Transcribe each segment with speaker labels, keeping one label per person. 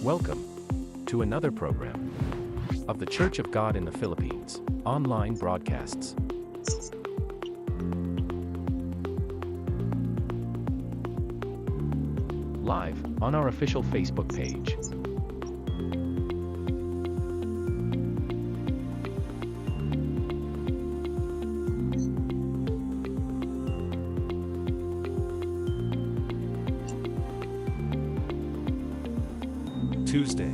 Speaker 1: Welcome to another program of the Church of God in the Philippines online broadcasts. Live on our official Facebook page. Tuesday.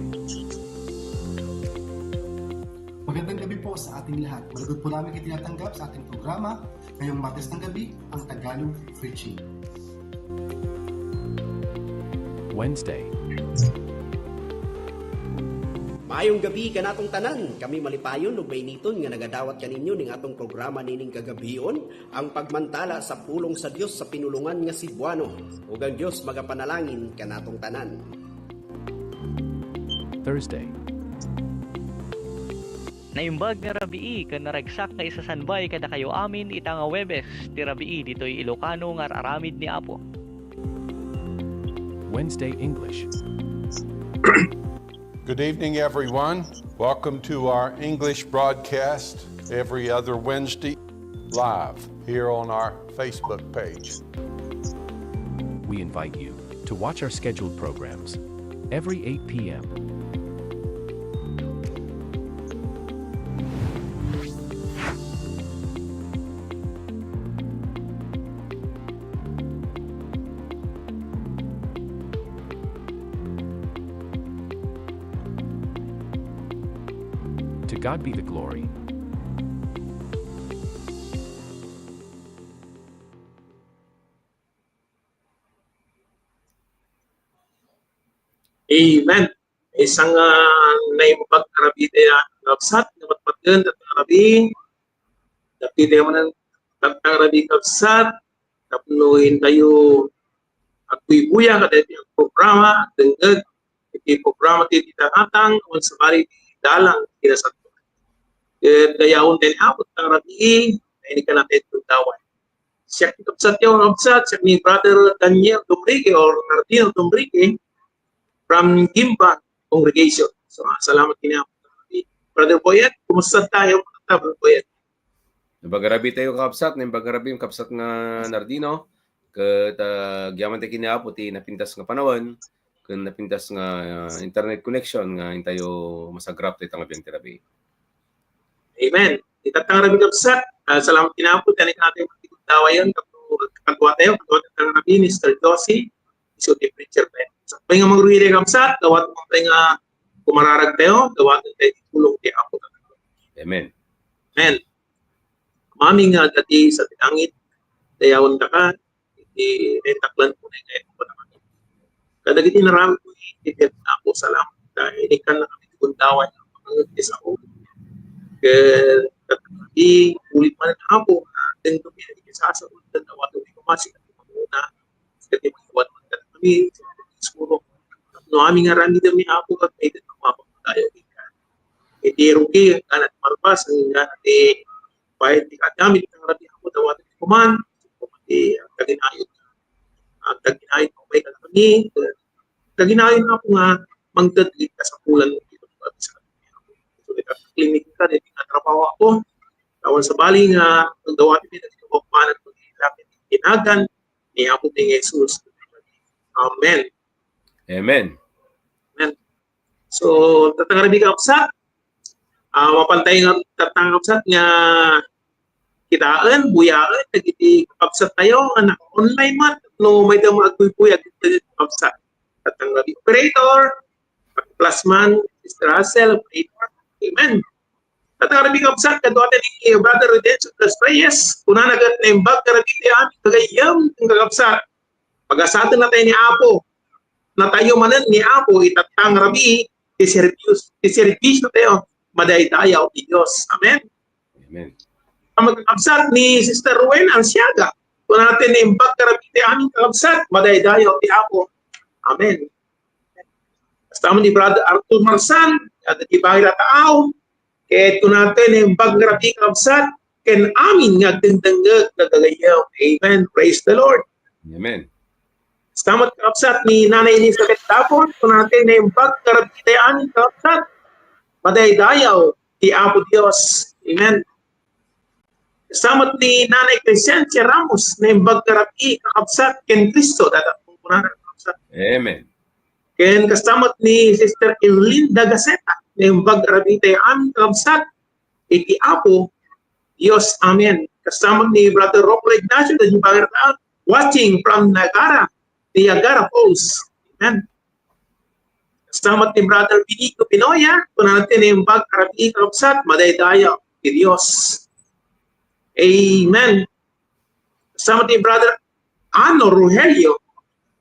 Speaker 2: Magandang gabi po sa ating lahat. Malugod po namin itinatanggap sa ating programa ngayong Martes ng gabi, ang Tagalog Preaching.
Speaker 1: Wednesday.
Speaker 3: Maayong gabi kanatong tanan, kami malipayon ug mainiton nga nagadawat kaninyo ning atong programa nining kagabion, ang pagmantala sa pulong sa Dios sa pinulungan nga Cebuano. Ug ang Dios magapanalangin kanatong tanan.
Speaker 1: Thursday.
Speaker 4: Naimbag nga rabii kan naragsak nga isasanbay kada kayo amin ita nga Webes ti rabii ditoy Ilocano nga aramid ni Apo.
Speaker 1: Wednesday English.
Speaker 5: Good evening, everyone. Welcome to our English broadcast every other Wednesday live here on our Facebook page.
Speaker 1: We invite you to watch our scheduled programs every 8 p.m. To God be the glory.
Speaker 6: Amen. Isang naimbag karabi na kapsat na matpatgan at karabi. Tapi dia mana karabi kapsat tapnuhin tayo at buya kada yung programa dengan iti programa ti ditatang kung sabali dalang kinasat. Dayaon din abot karabi ini kan natin tuntawan. Siya kapsat yung kapsat siya ni Brother Daniel Domrique or Nardino Domrique from Gimba Congregation. So, salamat kinaya. Brother Boyet, kumusta tayo? Brother Boyet.
Speaker 7: Nabagarabi tayo kapsat, nabagarabi yung kapsat nga Nardino, kat gyaman tayo kinapo, ti napintas nga panawan, kan napintas nga internet connection, nga tayo masagrap tayo tangabing terapi.
Speaker 6: Amen. Itatangarabi kapsat, salamat kinapo, tanik natin magtikundawayan, katwa tayo tangarabi, Mr. Josie, iso ti preacher tayo. Sa so, nga magruhili kapsat, gawat mo tayo nga kumararag tayo, gawat tayo tulong ti Apo.
Speaker 7: Amen.
Speaker 6: Amen. Mami nga dati sa tinangit, dayawan ka ka, iti rentaklan po na ngayon po naman. Kadagiti narami po iti Apo, salamat. Dahil hindi ka na kami kuntawan ng mga sa ulo. Kaya katagati, ulit man ang Apo, atin ito pinagkisa sa ulo na wato di kumasik at muna. Kasi mag-iwan man ka kami, siguro, no aming arami dami Apo at may mapapag tayo. Iti rugi, kanat marpas, ang ganati, pahit di kadamit ng rabi ako dawat ni kuman kumati kaginayon ang kaginayon ko may kami kaginayon ako nga mangdadlit ka sa pulan mo dito sa so ita klinik ka din nga trabaho ako tawon sa bali nga ang dawat ni nagtuok manan ko lapit kinagan ni Apo ni Jesus. Amen.
Speaker 7: Amen.
Speaker 6: Amen. So tatangarabi ka sa mapantay nga tatangapsat nga kitaan, buyaan, nagiti kapsat tayo, anak online man, no may daw mag-buy-buy, kapsat. Tatangabi operator, plasman, Mr. Russell, operator, amen. Tatangabi kapsat, kaduatan ni Brother Redencio Plus Reyes, kuna nagat na imbag, karabiti amin, kagayam, ng kakapsat. Pag-asatan na tayo ni Apo, na tayo manan ni Apo, itatangabi, iservisyo tayo, madaydayaw ni Diyos. Amen?
Speaker 7: Amen.
Speaker 6: Ang magkakabsat ni Sister Ruwen Ansiaga, kung natin imbag karabiti aming kakabsat, madaydayaw ni Apo. Amen. Basta ni Brother Arthur Marsan, at ibahil at taaw, kahit kung natin imbag karabiti kakabsat, ken amin nga gandangag nagagayaw. Amen. Praise the Lord.
Speaker 7: Amen.
Speaker 6: Basta kakabsat ni Nanay Elizabeth Dapon, kung natin imbag karabiti aming kakabsat, madaydayaw ti Apo Dios. Amen. Kasamot ni Nanay Crescencia Ramos na imbag karapi kakabsat ken Cristo dadatong punan kakabsat.
Speaker 7: Amen.
Speaker 6: Ken kasamot ni Sister Elinda Gaceta na imbag karapi tayo aming kakabsat iti Apo Dios. Amen. Kasamot ni Brother Rocco Ignacio na imbag watching from Niagara Falls. Amen. Kasama ni Brother Benito Pinoya, kung natin yung pag-arabi kakabsat, madaydayo, ni Diyos. Amen. Kasama ni Brother Ano Rogelio,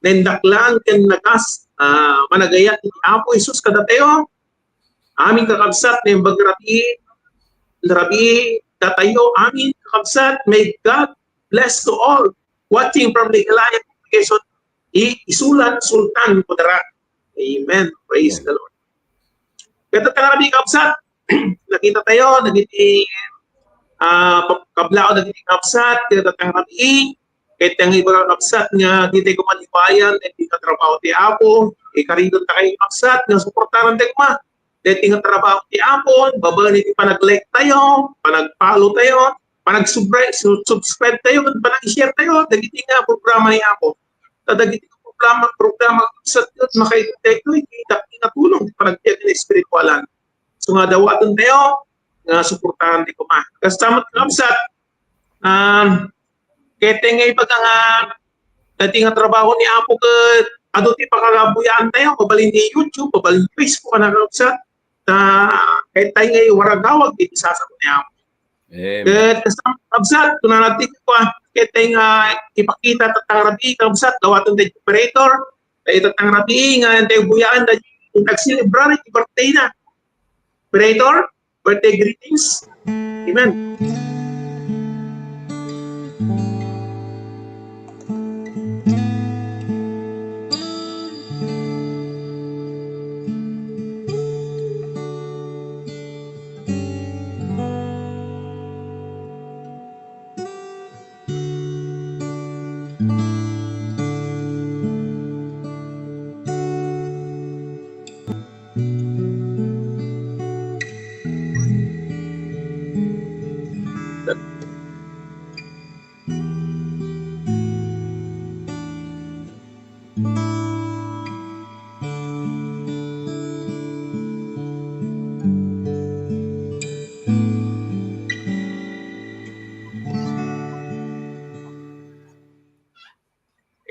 Speaker 6: nendaklan ken nakas managayat ni Apo Isus kadatayo, aming kakabsat na yung rabi datayo, aming kakabsat. May God bless to all watching from the Himalaya congregation, isulan sultan pudara. Amen. Praise the Lord. Kaya rabi kakabsat, nakita tayo, nagiti kablao nagiti kakabsat, kaya rabi kahit ang ibang kapsat nga di tayo kumalibayan, di ka trabaho ti Apo, karidon ta kayo kapsat, nga suportaran tayo ma. Di nga trabaho ti Apo, babaan iti panag-like tayo, panag-follow tayo, panag-subscribe tayo, panag-share tayo, dagiti nga programa ni Apo. Dagiti nga programa kapsat yun, makaitong tayo, hindi nga tulong, panag-tiyak na espiritualan. So nga dawaton tayo, nga suportaran tayo ma. Kasama kapsat, kaya nga ipag nga trabaho ni Apo ka ado ti pakagabuyaan tayo, pabalin ni YouTube, pabalin ni Facebook, kanakapsat, kahit tayo nga waragawag, di sasakot ni Apo. Kaya kapsat, kung natin ko, kaya tayo nga ipakita tatang rabi, kapsat, gawaton tayo operator, tayo tatang rabi, nga tayo buyaan, nagsilibrar, birthday na. Operator, birthday greetings. Amen.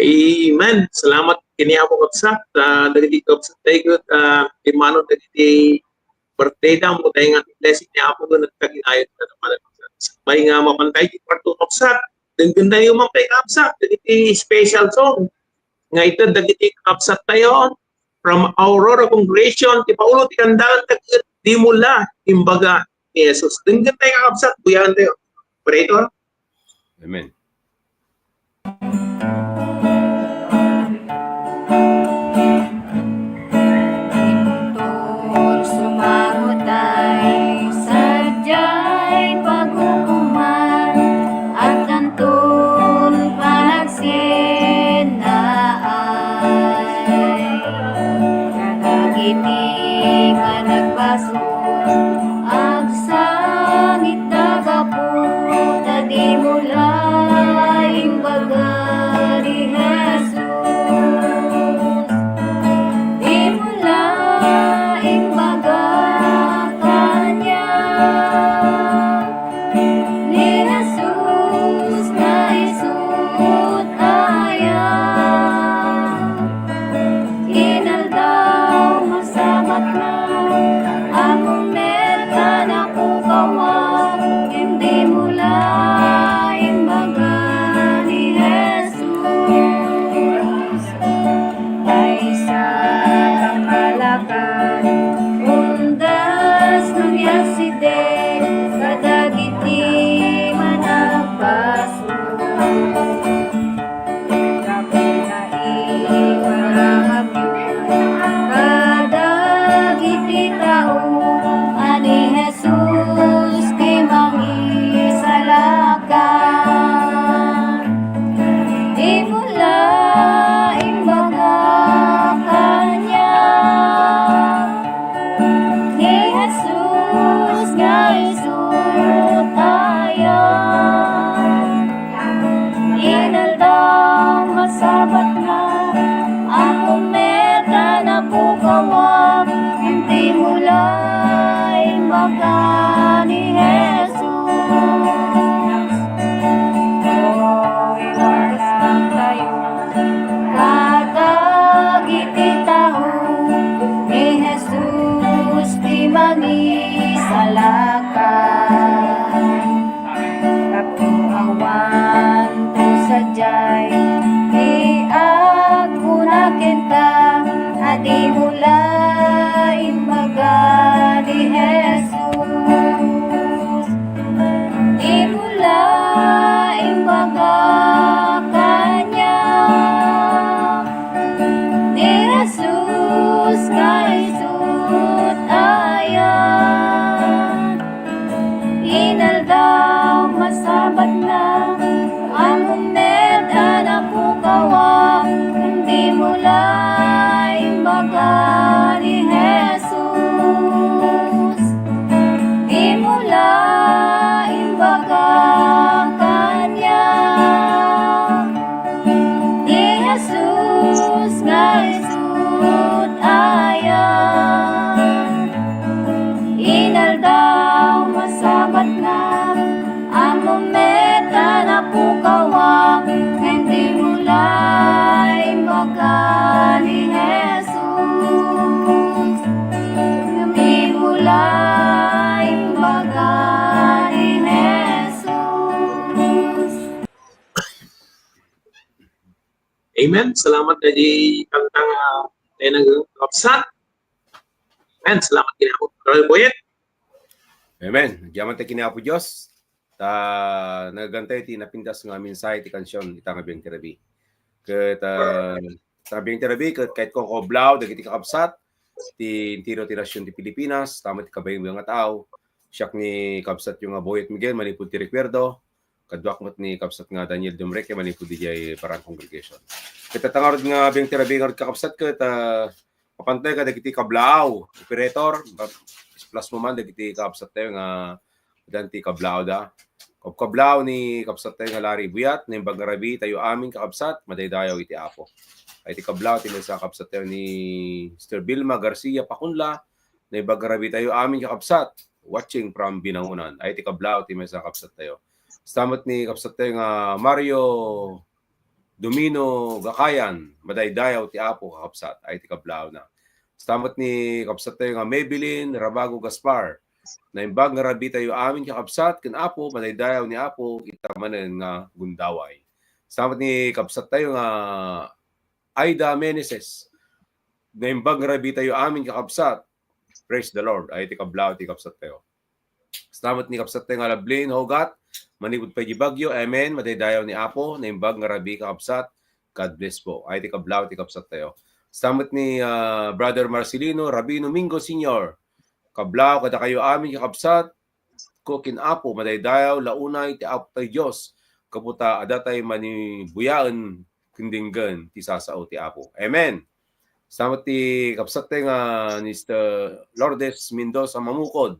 Speaker 6: Amen. Salamat kini Apo kapsat. Dagiti kapsat tayo imano dagiti birthday na mo tayo nga blessing ni Apo doon at kaginayon na naman. May nga mapantay di parto kapsat. Ganda yung mga kapsat. Dagiti special song. Nga ito dagiti kapsat tayo from Aurora Congregation. Ti Paulo ti kandalan di mula imbaga ni Jesus. Ganda tayo kapsat. Buyahan tayo. Operator.
Speaker 7: Amen.
Speaker 8: Inaldaw masamat na ang di mula imbaga ni Jesus, di mula imbaga kanya, ni Jesus kaisut ayan, inaldaw masabat na ang umed anak ko kawa, hindi mula imbaga ni Jesus, di mula imbaga kanya, ni Jesus kaisut ayan, inaldaw masabat na ang umed anak ko kawa, hindi mula imbaga ni Jesus, hindi mula imbaga ni Jesus.
Speaker 6: Amen. Salamat na di kantang tayo nag-kapsat. Amen. Salamat kinako. Brother Boyet.
Speaker 7: Amen. Diyaman tayo kinapo Diyos. Nagantay ti napintas nga mensahe ti kansyon itang abiyang tirabi. Kat sa abiyang tirabi kahit kung koblaw dagiti kakabsat ti tiro ti nasyon ti Pilipinas, tama ti kabayong mga tao. Siyak ni kabsat yung Boyet Miguel manipud ti rekwerdo. Kadwak mo't ni kabsat nga Daniel Dumreque manipud di jay parang congregation. Kat tangarod nga abiyang tirabi nga kakabsat kat papantay ka dagiti kablaw operator plus mo man dagiti kabsat tayo nga danti kablaw da. Kablaw ni kabsat tayo nga Larry Buyat, ni Bagarabi tayo aming kakabsat, madaydayaw iti apo. Ay ti kablaw ti sa kabsat tayo ni Mr. Vilma Garcia Pacunla, ni Bagarabi tayo aming kakabsat, watching from Binangunan. Ay ti kablaw ti sa kabsat tayo. Stamot ni kabsat tayo nga Mario Domino Gakayan, madaydayaw ti apo kakabsat, ay ti kablaw na. Stamot ni kabsat tayo nga Maybelline Rabago Gaspar, na imbag nga rabi tayo amin kakabsat, kin apo, madaydayaw ni apo, itamanan nga gundaway. Stamot ni kabsat tayo nga Aida Meneses, na imbag nga rabi tayo amin kakabsat, praise the Lord, ay ti kablaw ti kabsat tayo. Stamot ni kabsat tayo nga Lablin Hogat, manipud pa di bagyo, amen, madaydayaw ni apo, na imbag nga rabi kakabsat, God bless po, ay ti kablaw ti kabsat tayo. Stamot ni Brother Marcelino Rabino Mingo Sr., kablaw kada kayo amin kakabsat ko kinapo madaydayaw launay ti apo tay Dios kaputa adatay manibuyaan kindinggan ti sasao ti apo. Amen. Salamat ti kabsat tay nga ni Lourdes Mendoza Mamukod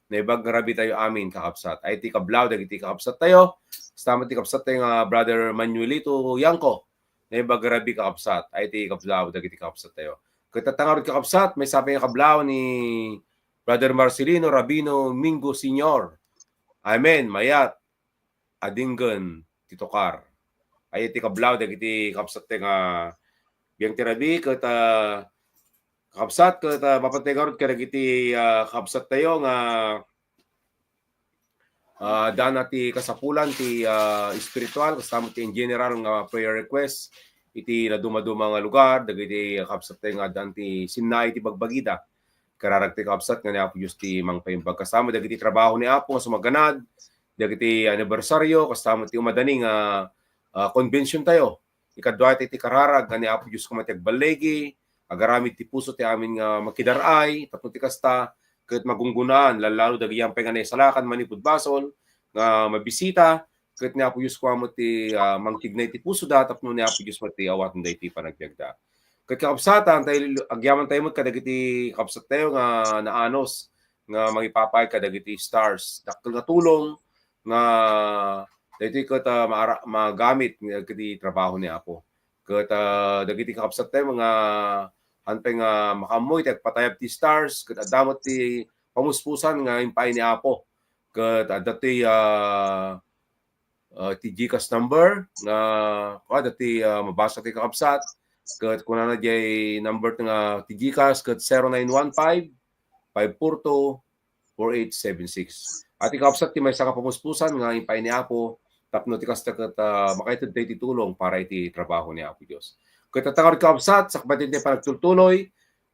Speaker 7: na ibag nga rabi tayo amin kakabsat. Ay ti kablaw dagiti kakabsat tayo. Salamat ti kabsat tay nga Brother Manuelito Yanko na ibag nga rabi kakabsat. Ay ti kablaw dagiti kakabsat tayo. Katatangarod kakabsat may sabi nga kablaw ni Brother Marcelino Rabino Mingo Sr. Amen. Mayat. Adinggan. Titokar. Ay iti kablaw. Dagiti kapsat nga biyang tirabi. Kata kapsat. Kata mapategarod ka dagiti kapsat tayo nga dana ti kasapulan ti spiritual. Kasama ti in general nga prayer request. Iti na dumaduma nga lugar. Dagiti kapsat tayo nga dan ti sinay ti bagbagita. Kararagti kapsat nga ni Apo Diyos ti mangpaimbag kasama dagiti trabaho ni Apo nga sumaganad dagiti anibersaryo kasama ti umadaning convention tayo ikadwa ti kararag nga ni Apo Diyos kumatiag balegi agaramid ti puso ti amin nga makidaray tapno ti kasta ket magunggunaan lalo dagiti yampay nga naisalakan manipud basol nga mabisita ket ni Apo Diyos kuamo ti mangtignay ti puso da tapno ni Apo Diyos mati awaten dayti panagbiagda. Ket kakabsatan tayo agyaman tayo mo kadagiti kapsat tayo nga naanos nga mangipapay kadagiti stars dakkel nga tulong nga daytoy ket magamit kadagiti trabaho ni Apo. Ket dagiti kakabsat tayo mga hantay nga makamoy tet patayab ti stars ket adamot ti pamuspusan nga impay ni Apo. Ket adati ti GCash number nga adati mabasa ti kakabsat. Kat kung na jay number nga ti GCash kat 0915-542-4876. At ikapsat ti may saka pamuspusan nga impay ni Apo tapno ti kasta kat makaitud tayo ti tulong para iti trabaho ni Apo Diyos. Kat tatangard kapsat sa kabatin ti panagtultuloy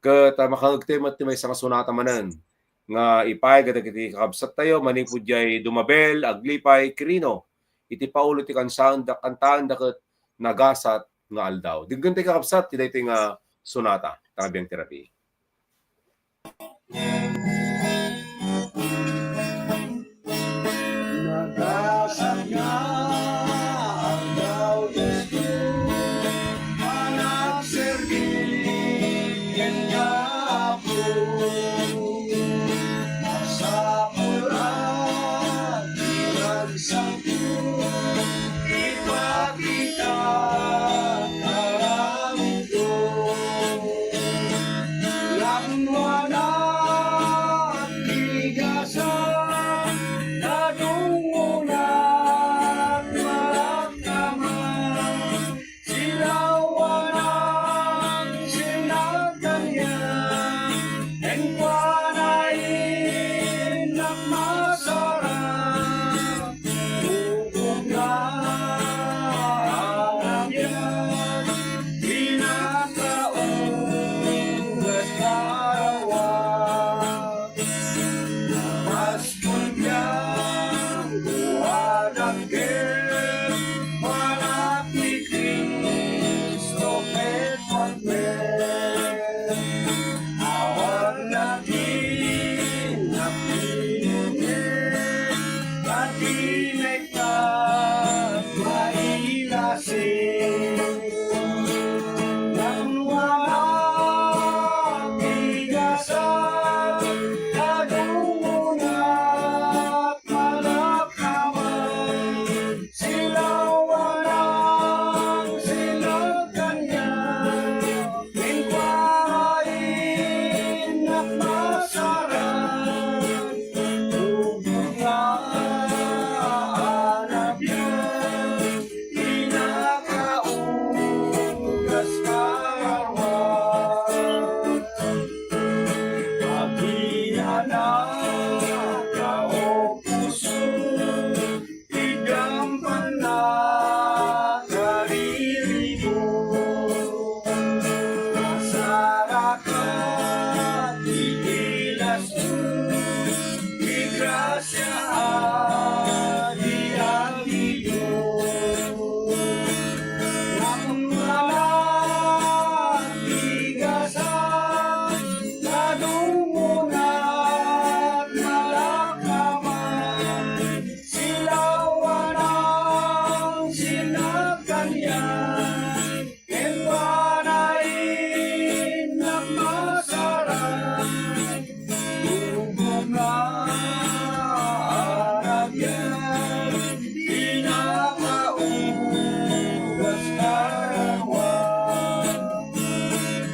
Speaker 7: ket makagtemat ti may sa kasunata manen nga ipay kadagiti kakabsat tayo manipudjay dumabel aglipay kirino iti paulo ti kantaan daket nagasat nga aldaw. Diggan ti kakabsat ti daytoy nga sonata tabiyang terapi.
Speaker 9: Nagasat nga aldaw Diyos ko, anak serbigan nga ako. Sa pulan, iragsang ko, ipakita karami ko. Lakmanan, bigasan, nadungunan, maramdaman, silawanan, sinagdanyan, engkwanain at masarap, bukong na alagyan, pinakaungas karawan. Paskul yang buwan ang gel, wanak ni Cristo petpagmel. Awag natin na pinunil, patinig at mailasin. Nang walang bigasan, nadungunat malakaman, silawanan, sinagdanyan, ingkwain at masarap, tubog na anabyan, pinakaugas karawan. Paghihanap taong puso, igampan na kariribo. Masarakat, igilas mo, igrasya di aliyo. Nang walang bigasan, nadungunat malakaman, silawanan, sinagdanyan, engkwanain at masarap, bubog na aragyan, pinakaugas karawan.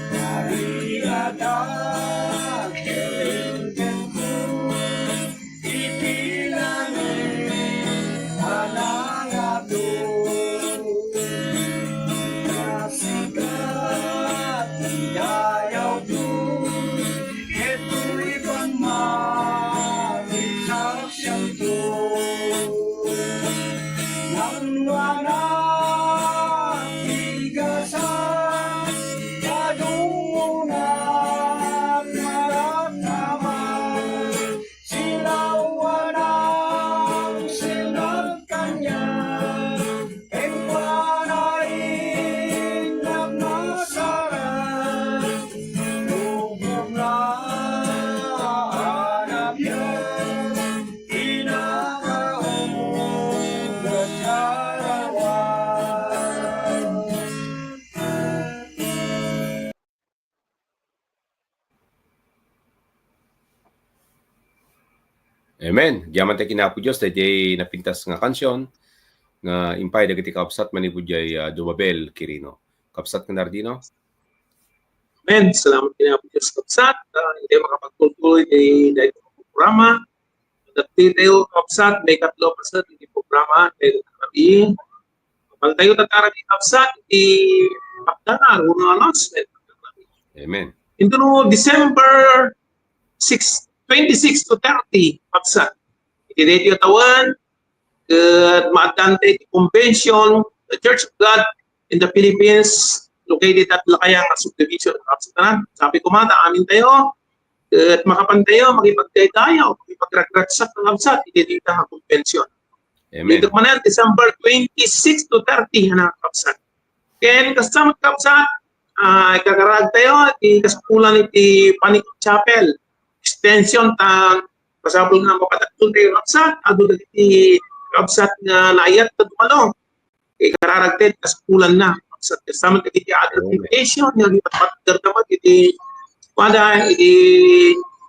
Speaker 9: Nariadak kelengken ko, itilangin anangado. Nasigat dayaw ko, ito'y pagmamalisaksyan ko. Nang walang bigasan, nadungunat maramdaman, silawanan, sinagdanyan, engkwanain at masarap, bubog na anabyan, pinakaugas karawan.
Speaker 7: Amen. Giyaman tayo kinapo Diyos, dahil napintas nga kansyon, nga impay dagiti kapsat manipudjay dumabel kirino. Kapsat ka Nardino?
Speaker 6: Amen. Salamat kinapo Diyos kapsat. Hindi makapagtuloy dahil programa. Dati tayo kapsat, may katlo kapsat, hindi programa, dahil karabi. Kapag tayo tatarabi kapsat, di pakdanar, unang announcement.
Speaker 7: Amen.
Speaker 6: Ito no, December 26 to 30, kapsat. Iti tawan, maatante convention, the Church of God in the Philippines, located at Lakayang Subdivision. Sabi ko mata, amin tayo, at makapan tayo, magipagkay tayo, magipagrakraksak ng absat, ititita ang konvensyon.
Speaker 7: Amen.
Speaker 6: Dito man yan, December 26 to 30, na kapsat. Kaya kasama kapsat, ikakarag tayo, ikaspulan iti Panikot Chapel, extension, pasabol nga mapatagtun tayo kapsat, ado iti kapsat nga layat na dumalo, ikararagtid, kaspulan na. Kapsat, kasama iti other invitation, yung ipatpatgar naman, iti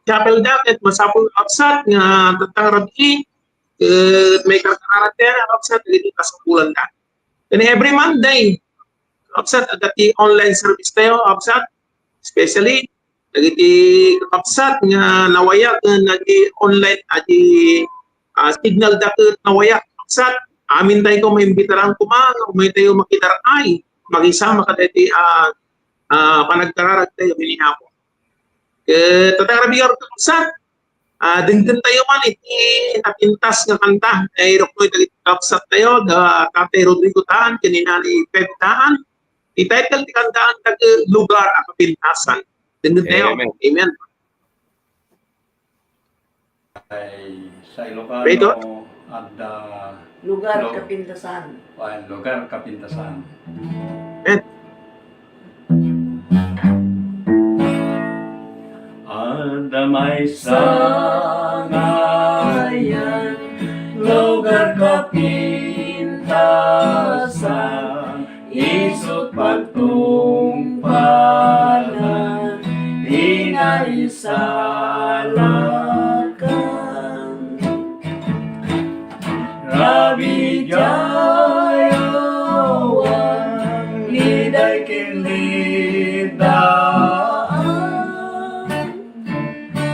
Speaker 6: chapel dapat masapul kapsat nga tatang rabi may karakter kapsat dito sa bulan na. And every Monday kapsat agati online service tayo kapsat, especially nagiti kapsat nga nawaya nagi online adi signal dapat nawaya kapsat amin tayo ko may imbitaran may tayo makitaray magisama ka dati panagkararag tayo hinihapo. Tatang rabigar kapsat, dinggan tayo man iti napintas nga kanta, ay roknoy kapsat tayo, da Tate Rodrigo taan, kanina ni Pep taan, ititle ti kantaan tag lugar at kapintasan. Dinggan tayo. Amen.
Speaker 10: Ay sa Ilocano
Speaker 6: Pedro?
Speaker 10: at
Speaker 9: Lugar Kapintasan.
Speaker 10: lugar Kapintasan.
Speaker 6: Amen.
Speaker 10: Damay sangayan, lugar kapintasan, isut pagtungpalan, inaisalakan. Rabi jayawan, liday kilidaan,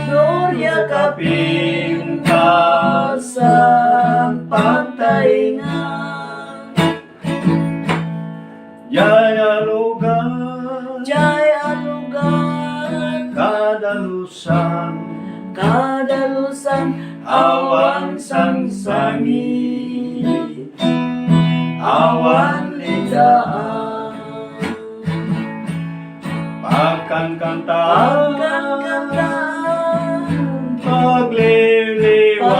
Speaker 10: Gloria kapintasan pagtaingan. Jaya lugar, kadalusan, awan sangsangit, awan lidaan. Pagkankantaan, pagliliwan,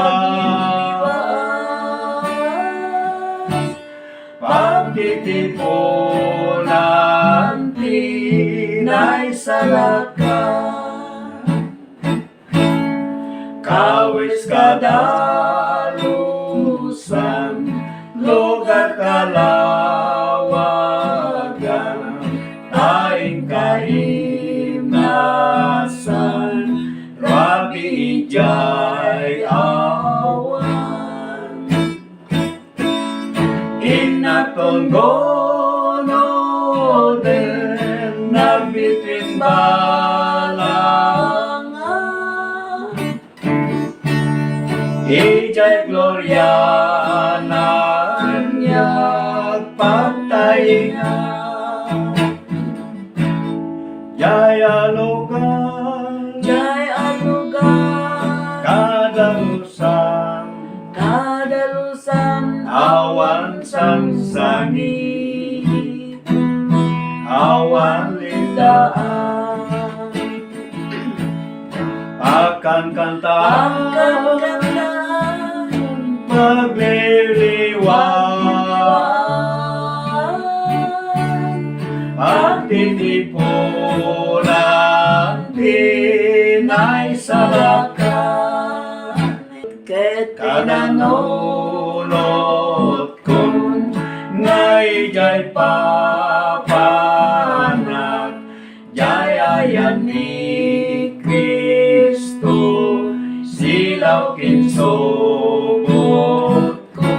Speaker 10: pagtitipunan, tinay salakan, kawis kadalusan, lugar kalawagan, taing kahimasan, Rabi ijay awan. Inaton gono den nabitin balangan, ijay glorianan yak pagtaingan. Jaya lugar, kadalusan, awan sangsangit, awan lindaan. Pagkankantaan, pagliliwan, pagtitipunan, tinay salakan. Ket kananunot kun ngay jay papanak, jay ayan ni Kristo, silaw kinsubot ko.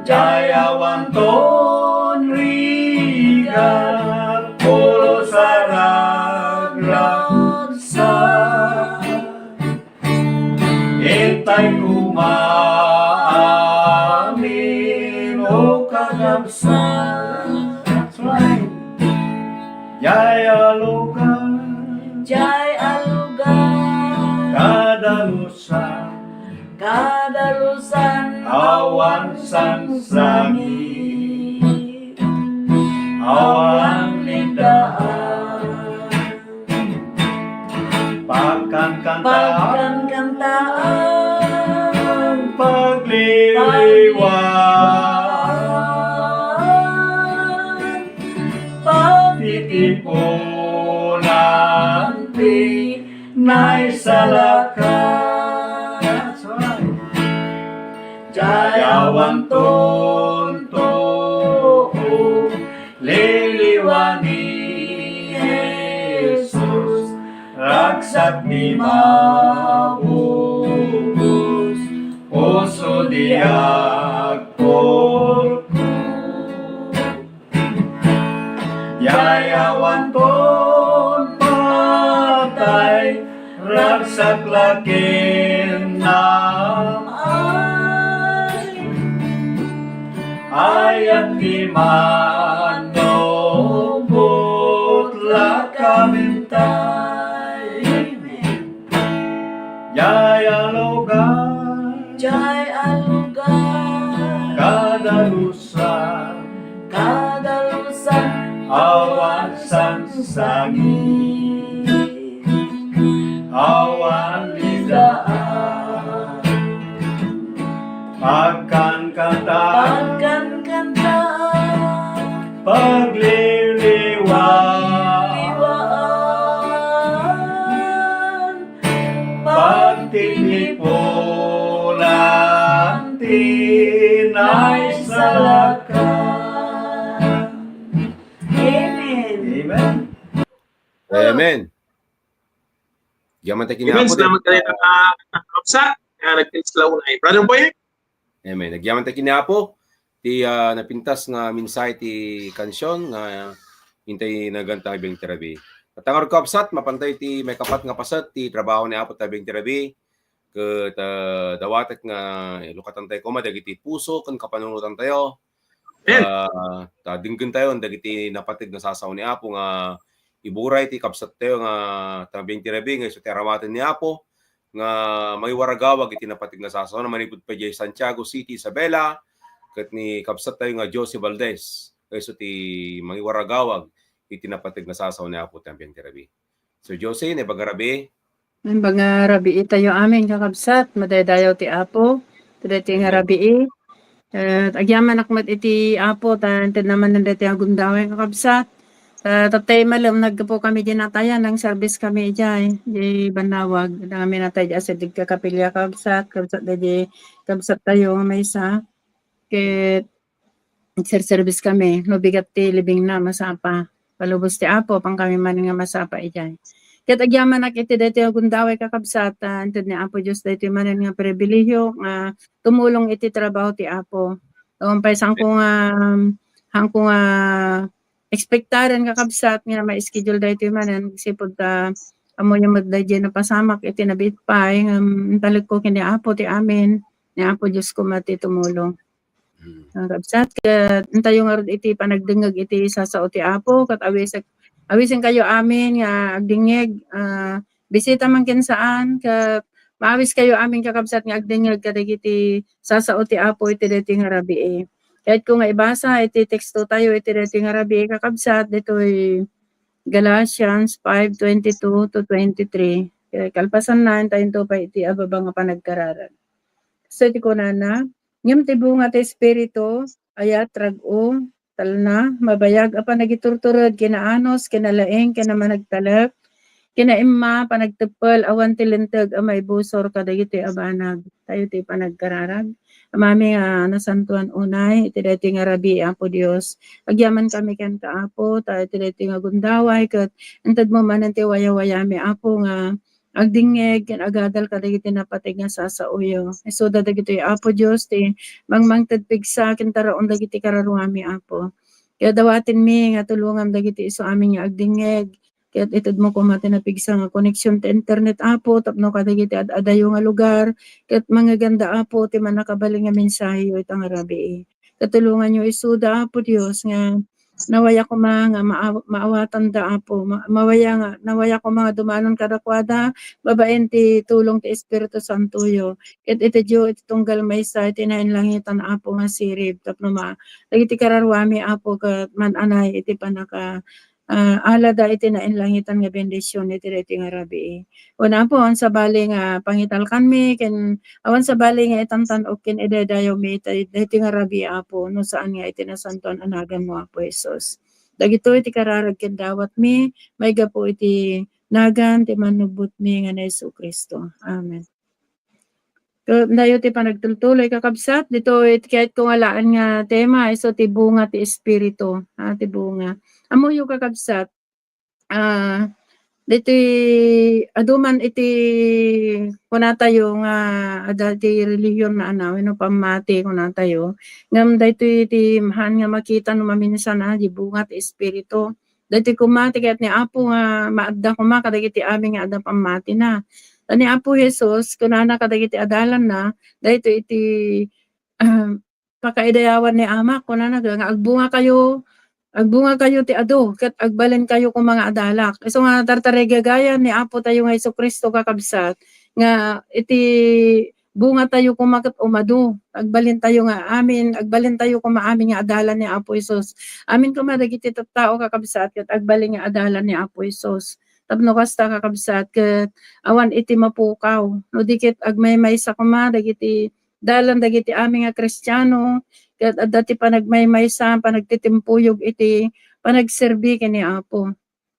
Speaker 10: Jay awan ton rigat, pulo saragraksa, itay kumaamin o kagabsan. That's right. Jaya lugar, kadalusan, awan sangsangit, awan lindaan. Pagkankantaan, pagliliwan, pagtitipunan, naisalakan. Jayawan tunto, liliwani Jesus, raksak di mabubus, puso di agpulku. Yayawan ton patay, raksak lakin namay, ayat di manobot lakamintay. Jaya logan, kadalusan, awan sangsangit, awan lidaan, pagkankantaan, pagliliwan, pagtitipulan, tinaisalakan. Amen.
Speaker 7: Amen. Yaman tayo
Speaker 6: Amen.
Speaker 7: kinapo.
Speaker 6: Salamat kayo na kapsa. Nag-text lang na Brother Boy.
Speaker 7: Amen. Nagyaman tayo kinapo. Ti napintas nga minsay ti kansyon nga hintay na ganta ibang terabi. At ang kapsat, mapantay ti may kapat nga pasat ti trabaho ni Apo tabing terabi. Ket dawatek nga lukatan tayo kuma dagiti puso ken kapanunutan tayo. Dinggen tayo dagiti napatig nga sasaw ni Apo nga iburay ti kapsat tayo nga tabing terabi nga isu terawatan ni Apo nga may waragawag iti napatig nga sasaw na manipud pa jay Santiago City, Isabela. Ket ni kapsat tayo nga Josie Valdez isu ti may waragawag iti napatig nga sasaw ni Apo tabing terabi. So Josie, ne bagarabi.
Speaker 11: Ang mga rabii tayo amin kakabsat, madaydayaw ti Apo, dati nga rabii. Agyaman akmat iti Apo, tanted naman ng dati agundaway kakabsat. Tatay malam, nagpo kami dinatayan, ng service kami dyan, di banawag. Kami natay dyan sa digkakapilya kakabsat, kabsat dati kabsat tayo may isa. Kaya service kami, nubigat ti libing na masapa. Palubos ti Apo, pang kami man nga masapa dyan. Ket agyaman ak iti daytoy agundaway kakabsat, anted ni Apo Dios daytoy manen nga pribilehiyo nga tumulong iti trabaho ti Apo. Umpay sangko nga hangko nga ekspektaran kakabsat nga ma-schedule daytoy manen sipud amo nya magdayjay na pasamak iti nabitpay talag ko kini Apo ti amin ni Apo Dios ko mati tumulong. Kakabsat ket entayo nga iti panagdengeg iti sasao ti Apo ket awisin kayo amin nga agdingeg bisita man ken saan ka maawis kayo amin kakabsat nga agdingeg kadagiti sasao ti Apo iti daytoy nga rabii. Kahit kung nga ibasa iti teksto tayo iti daytoy nga rabii kakabsat ditoy Galatians 5:22-23. Kalpasan na tayo to pa iti ababa nga panagkararan. So iti kunana ngem ti bunga ti espiritu ayat rag-o talna mabayag apa nagiturturod kinaanos kinalaeng kinamanagtalek kinaimma panagtepel awan ti lenteg amay busor kadagiti abanag tayo ti panagkararag amami nga nasantuan unay iti daytoy nga rabii Apo Dios agyaman kami ken ka Apo tayo ti daytoy nga gundaway ket ented mo manen ti wayawayami Apo nga agdingeg ken agadal kadagiti napatig nga sasauyo isu dagiti Apo Dios ti mangmangted pigsa ken taraon dagiti kararungami Apo kaya dawatin mi nga tulungan dagiti isu amin nga agdingeg ket ited mo kumati na pigsa nga connection ti internet Apo tapno kadagiti adayo nga lugar ket mangaganda Apo ti manakabaling nga mensahe iti nga rabii katulungan nyo isuda Apo Dios nga nawaya ko mga maawatan da Apo, mawaya nga, nawaya ko mga dumanon kadakwada, babaen ti tulong ti Espiritu Santo yo. Ket iti Diyo iti tunggal maysa iti nainlangitan Apo nga sirib tapno dagiti kararwami Apo ket man-anay iti panaka alada iti nainlangitan nga bendisyon iti daytoy nga rabii. Una po ang sabali nga pangitalkan mi ken awan sabali nga itantan-ok ken idadayaw mi daytoy nga rabii Apo no saan nga iti nasantuan anagan mo Apo Hesus. Dagitoy iti kararag ken dawat mi mayga po iti nagan ti manubot mi nga ni Jesucristo. Amen. Dayo ti panagtultuloy kakabsat dito iti kahit kung alaan nga tema iso ti bunga ti espiritu, ti bunga. Amo yu kakabsat dito aduman iti kunatayo nga adati relihiyon na no pamati kunatayo ngam dayto iti mahan nga makita no maminsan di bunga ti espiritu. Dayto kumati ket ni Apo nga maadda kuma kadagiti amin nga adda pamati na. Ni Apo Jesus kunana kadagiti adalan na dayto iti pakaidayawan ni Ama kunana nga agbunga kayo ti adu ket agbalen kayo kung mga adalak. So nga tartaregagayan ni Apo tayo nga Jesucristo kakabsat nga iti bunga tayo kumakat umadu agbalin tayo nga amin agbalin tayo kung maamin nga adalan ni Apo Jesus. Amin kumadagiti tattao kakabsat ket agbalin nga adalan ni Apo Jesus. Tapno kasta kakabsat ket awan iti mapukaw no dikit agmaymaysa kuma dagiti dalan dagiti amin nga Kristiyano ket adda ti panagmaymaysa panagtitimpuyog iti panagserbi ken ni Apo.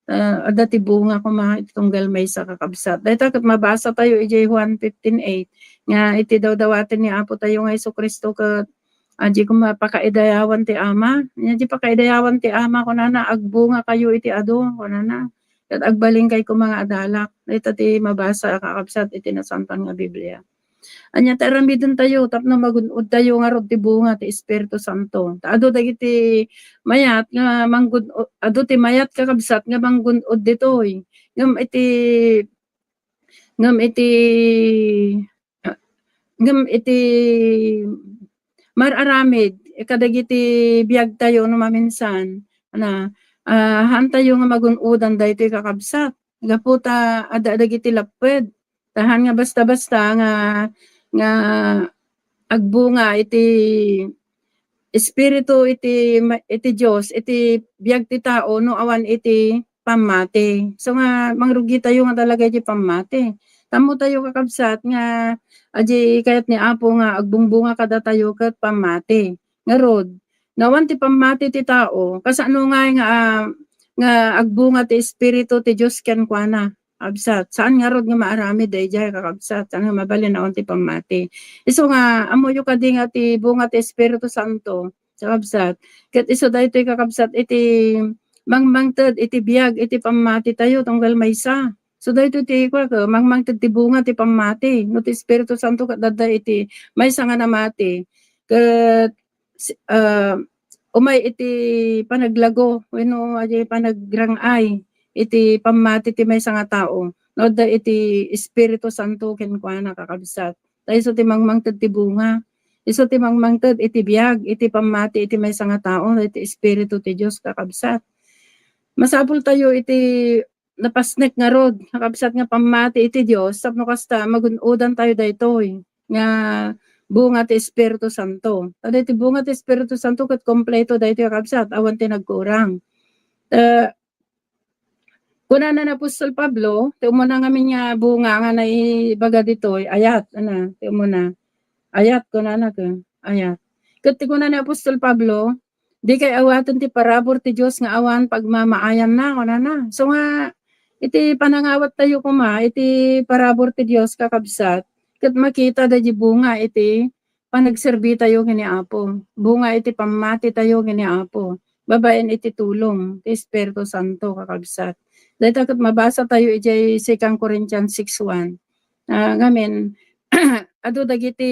Speaker 11: Adda ti bunga kuma iti tunggal maysa kakabsat. Dayta ket mabasa tayo iti Juan 15:8 nga iti dawdawaten ni Apo tayo nga Jesucristo ket aji kuma pakaidayawan ti Ama. Nya pakaidayawan ti Ama kunana agbunga kayo iti adu kunana. Ket agbalin kay ko mga adalak. Dayta ti mabasa kakabsat iti nasantan nga Biblia. Anya taramidon tayo tapno magunod tayo nga rod ti bunga ti Espiritu Santo. Adu dagiti mayat nga manggun adu ti mayat kakabsat nga manggunod ditoy. Ngem iti mararamid kadagiti biag tayo no maminsan na haan tayo nga magunodan daytoy kakabsat. Gaputa adda dagiti lapped. Tahan nga basta-basta nga agbunga iti espiritu iti Dios iti biag ti tao no awan iti pamati. So nga mangrugi tayo nga talaga iti pamati. Tamo tayo kakabsat nga aji kayat ni Apo nga agbungbunga kada tayo ket pamati. Ngarod nawan ti pamati ti tao kasano nga agbunga ti espiritu ti Dios ken kuana. Absat saan nga rod nga maarami dayjay kakabsat saan nga mabalin na ti pamati. Isu nga amo yu kadi nga ti bunga ti Espiritu Santo kakabsat ket isu daytoy kakabsat iti mangmangted iti biag iti pamati tayo tunggal maysa. So daytoy ti mangmangted ti bunga ti pamati no ti Espiritu Santo ket dadda iti maysa nga namati ket umay iti panaglago wenno aji panagrangay iti pamati ti maysa nga tao no da iti Espiritu Santo ken kuana kakabsat. Isu ti mangmangted ti bunga. Isu ti mangmangted iti biag iti pamati iti maysa nga tao iti Espiritu ti Dios kakabsat. Masapul tayo iti napasnek nga rod kakabsat nga pamati iti Dios tapno kasta magunodan tayo daytoy nga bunga ti Espiritu Santo. Tada iti bunga ti Espiritu Santo ket kompleto daytoy kakabsat awan ti nagkurang. Kuna na Apostol Pablo, ti umuna nga minya bunga nga naibaga ditoy ayat ana ti umuna. Ayat kuna na ka ayat. Ket ti kuna ni Apostol Pablo, di kay awaten ti parabor ti Dios nga awan pagmamaayan na kuna na. So nga iti panangawat tayo kuma iti parabor ti Dios kakabsat. Ket makita da di bunga iti panagserbi tayo kini Apo. Bunga iti pamati tayo kini Apo. Babaen iti tulong ti Espiritu Santo kakabsat. Dahil ket mabasa tayo iti 2 Corinthians 6:1. Ngamen adu dagiti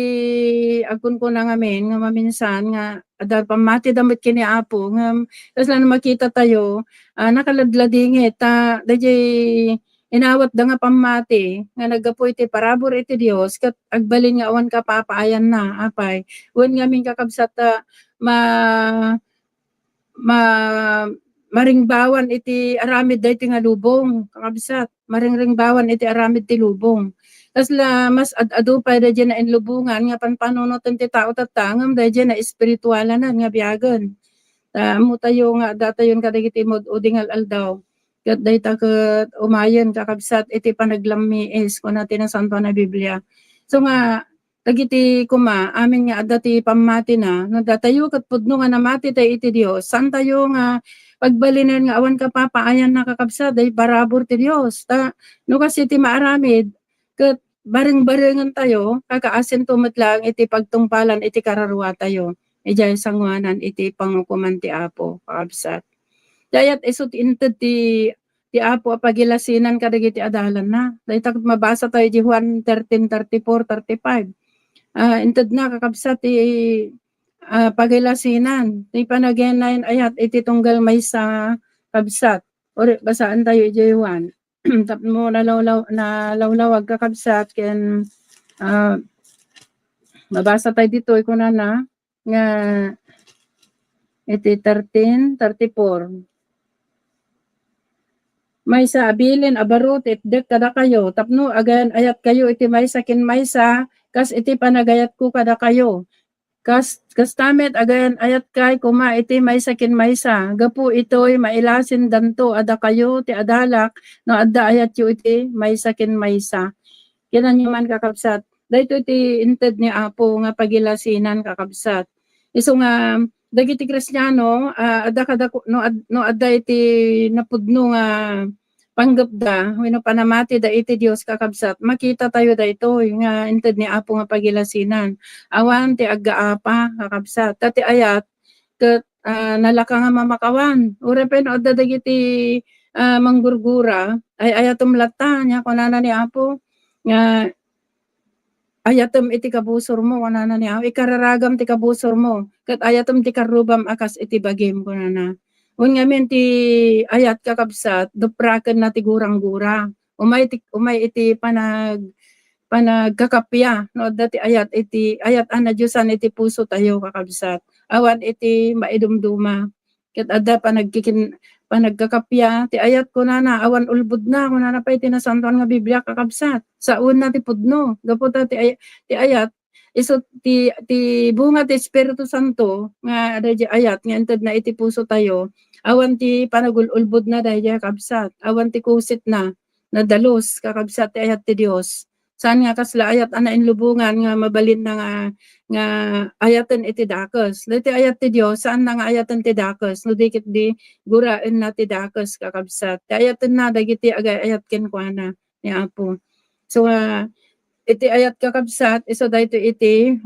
Speaker 11: agkunkuna ngamen nga maminsan nga adda pamati damit kini Apo ngem kaslan makita tayo nakaladladingit dayjay inawat da nga pamati nga naggapu iti parabor iti Dios ket agbalin nga awan kapapaayan na apay wen ngamin kakabsat maringbawan iti aramid dayti nga lubong kakabsat. Maringbawan iti aramid ti lubong. Kasla mas adu pa da na inlubungan nga panpanunutan ti tao tatangam da na espiritualan nga biyagan. Amo tayo nga datayon kadagiti mod udingal aldaw. Kat dayta ket umayen kakabsat iti panaglamiis kun natin ang santo na Biblia. So nga dagiti kuma amin nga adda ti pamati na no datayo ket pudno nga namati tay iti Dios. San tayo nga pagbalinan nga awan ka papaayan na kakabsat day barabor ti Dios. No kasi ti maaramid ket bareng-barengan tayo kakaasin tumetlang iti pagtungpalan iti kararwa tayo. Ijay sangwanan iti pangukuman ti Apo kakabsat. Dayat isut inted ti Apo apagilasinan kadagiti adalan na. Dayta mabasa tayo di Juan 13:34-35. Inted na kakabsat ti pagilasinan. Ti panagyanan ayat iti tunggal maysa kabsat. Ori basaan tayo di Juan. Tap mo nalawlawag kakabsat ken mabasa tayo dito ikunana nga iti 13:34. Maysa abilin abarot itdek kada kayo tapno agayan ayat kayo iti maysa ken maysa kas iti panagayat ko kada kayo. Kas tamet agayan ayat kay kuma iti maysa ken maysa gapu itoy mailasin danto ada kayo ti adalak no adda ayat yu iti maysa ken maysa. Kinan man kakabsat. Dayto iti inted ni Apo nga pagilasinan kakabsat. Isu nga dagiti Kristiyano adda kada no adda iti napudno nga panggapda wenno panamati da iti Dios kakabsat. Makita tayo dayto nga inted ni Apo nga pagilasinan. Awan ti aggaapa kakabsat. Tati ayat ket nalaka nga mamakawan. Urepen adda dagiti manggurgura ay ayatom latta nya kunana ni Apo nga ayatom iti kabusor mo kunana ni Apo ikararagam ti kabusor mo ket ayatom ti karubam akas iti bagim kunana. Un ngamen ti ayat kakabsat dupraken na ti gurang-gura. Umay iti panagkakapya no dati ayat ana Diosan iti puso tayo kakabsat. Awan iti maidumduma. Ket adda panagkakapya ti ayat kunana awan ulbud na kunana pa iti nasantuan nga Biblia kakabsat. Saun na ti pudno. Gaputa ti ayat iso ti bunga ti Espiritu Santo nga adda ayat nga ented na iti puso tayo. Awan ti panagululbud na dayjay kakabsat. Awan ti kusit na dalos kakabsat ti ayat ti Dios. Saan nga kasla ayat ana inlubungan nga mabalin na nga ayaten iti dakes. Diti ayat ti Dios saan na nga ayaten ti dakes. No dikit di guraen na ti dakes kakabsat. Ti ayaten na dagiti ayat ken kuana ni Apo. So iti ayat kakabsat iso dayto iti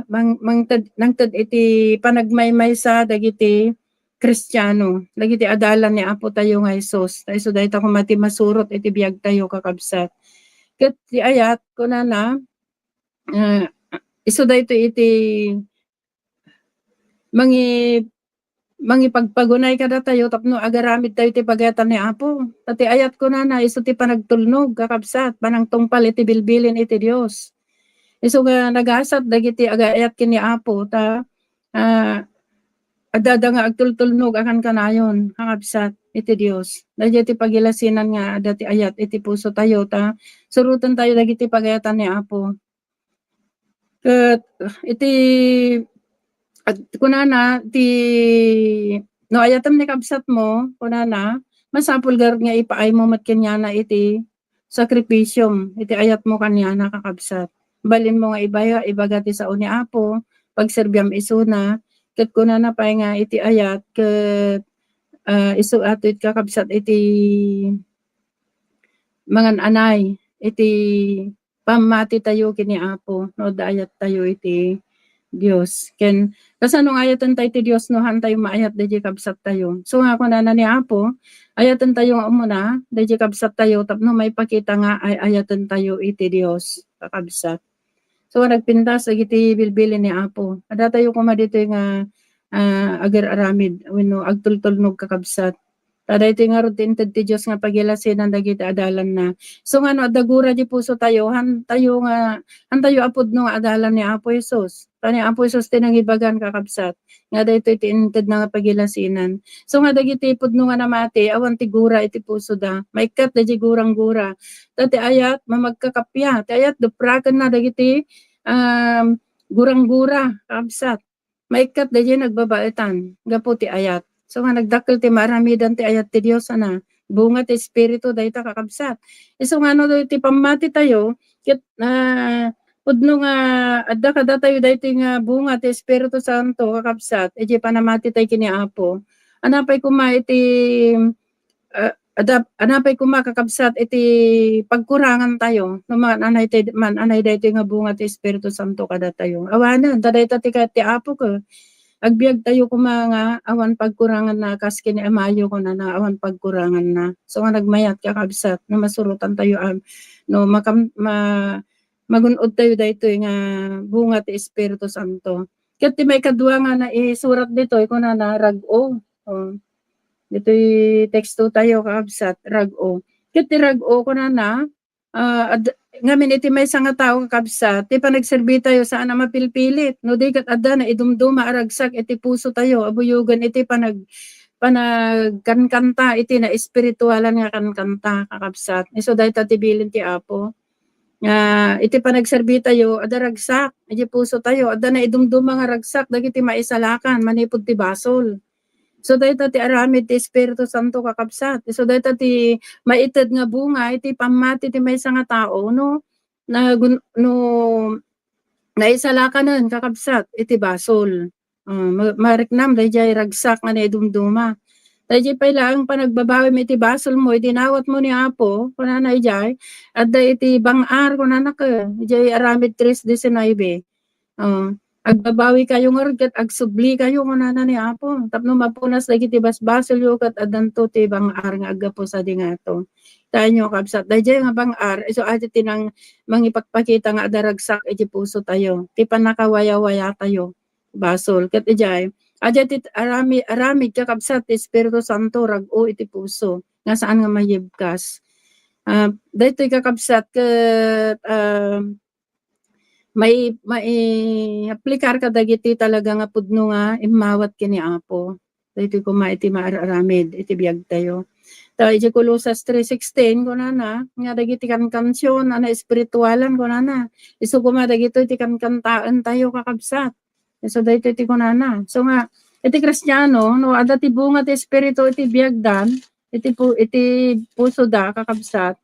Speaker 11: nangted iti panagmaymaysa dagiti Kristiyano. Dagiti adalan ni Apo tayo nga Hesus. Iso dayto kumati masurot iti biag tayo kakabsat. Ket ti ayat kunana iso dayto iti mangipagpagunay kada tayo tapno agaramid tayo ti pagayatan ni Apo. Tati ayat kunana iso ti panagtulnog kakabsat panangtungpal iti bilbilin iti Dios. Iso nga nagasat dagiti agayat ken ni Apo ta adda nga agtultulnog akan kanayon kakabsat iti Dios. Dayjay ti pagilasinan nga adda ti ayat iti puso tayo ta surutan tayo dagiti pagayatan ni Apo. Ket iti kunana ti no ayatem ni kabsat mo kunana masapul gar nga ipaay mo met kenyana iti sakripisyum iti ayat mo kanyana kakabsat. Balin mo nga ibaga ti sao ni Apo pagserbyam isuna ket kunana pay nga iti ayat ket isu ato it kakabsat iti mangan anay iti pamati tayo kini Apo no dayat tayo iti Dios ken kasano ayatan tayo iti Dios no han tayo maayat dayjay kabsat tayo. So nga kunana ni Apo ayatan tayo nga umuna dayjay kabsat tayo tapno may pakita nga ay ayatan tayo iti Dios kakabsat. So nagpintas iti bilbilin ni Apo. Ada tayo kuma dito nga agar aramid wenno agtultulnog kakabsat. Taday ito nga rutin ti Diyos nga pagilasinan dagiti adalan na. So nga no, adagura di puso tayo, han tayo apod no nga adalan ni Apo Isus. Tani Apo Isus tinangibagan kakabsat. Nga da ito itinted na nga pagilasinan. So nga dagiti ipod no nga namati, awan ti gura iti puso da. Maikat da di gurang-gura. Tati ayat, mamagkakapya. Ti ayat, duprakan na dagiti gurang-gura kakabsat. Maikat da di nagbabaitan. Gapo ti ayat. So nga nagdakkel ti maramidan ti ayat ti Dios ana. Bunga ti espiritu dayta kakabsat. So nga no ti pamati tayo ket pudno nga adda kada tayo dayti nga bunga ti Espiritu Santo kakabsat. Iti panamati tayo kini Apo. Anapay kuma iti anapay kuma kakabsat iti pagkurangan tayo. No man anay dayti nga bunga ti Espiritu Santo kada tayo. Awanan dayta ti Apo ko. Agbiag tayo kumanga awan pagkurangan na kas kini amayo ko na awan pagkurangan na. So nga nagmayat kakabsat na masurutan tayo no magunod tayo dayto nga bunga ti Espiritu Santo. Ket ti may kadua nga na isurat dito ko na rag-o. Dito teksto tayo kakabsat rag-o. Ket ti rag-o ko na ngamin iti may nga tao kakabsat, ti panagserbi tayo saan na mapilpilit. No di kat adda na idumduma aragsak iti puso tayo, abuyugan iti panagkankanta iti na espiritualan nga kankanta kakabsat. So dahil tatibilin ti Apo. Iti panagserbi tayo, adda ragsak, iti puso tayo, adda na idumduma nga ragsak, dagiti maisalakan, manipod ti basol. So dahil ti aramid ti Espiritu Santo kakabsat. So dahil ti maited nga bunga, iti pamati ti may nga tao, no naisalakan kakabsat, iti basol. Mariknam, dahil jay ragsak nga na idumduma. Dahil pa lang panagbabawi mo iti basol mo, idinawat mo ni Apo, kunana ijay, at da iti bangar, kunana ka, ijay aramid 3:19. Agbabawi kayo nga rin, agsubli kayo kunana ni Apo. Tapno mapunas lagi iti basbasol yung kat adanto ti bangar nga agapo sa dingato. Tayo nyo kabsat, dahil nga bangar, so ati tinang mangipagpakita nga adaragsak iti puso tayo. Ti panakawaya-waya tayo, basol. Kat ijay, ti arami kakabsat ti Espiritu Santo rag-o iti puso nga saan nga mayibkas. Dito kakabsat ket may aplikar ka dagiti talaga nga pudno nga imawat kini Apo. Dito kuma iti maararamid iti biag tayo. Ta iti Colosas 3:16 kunana nga dagiti kankansyon ana espiritualan kunana. Isu kuma dagito iti kankantaan tayo kakabsat. So dito iti kunana. So nga iti Kristiyano no adda ti bunga ti espiritu iti biagdan iti puso da kakabsat.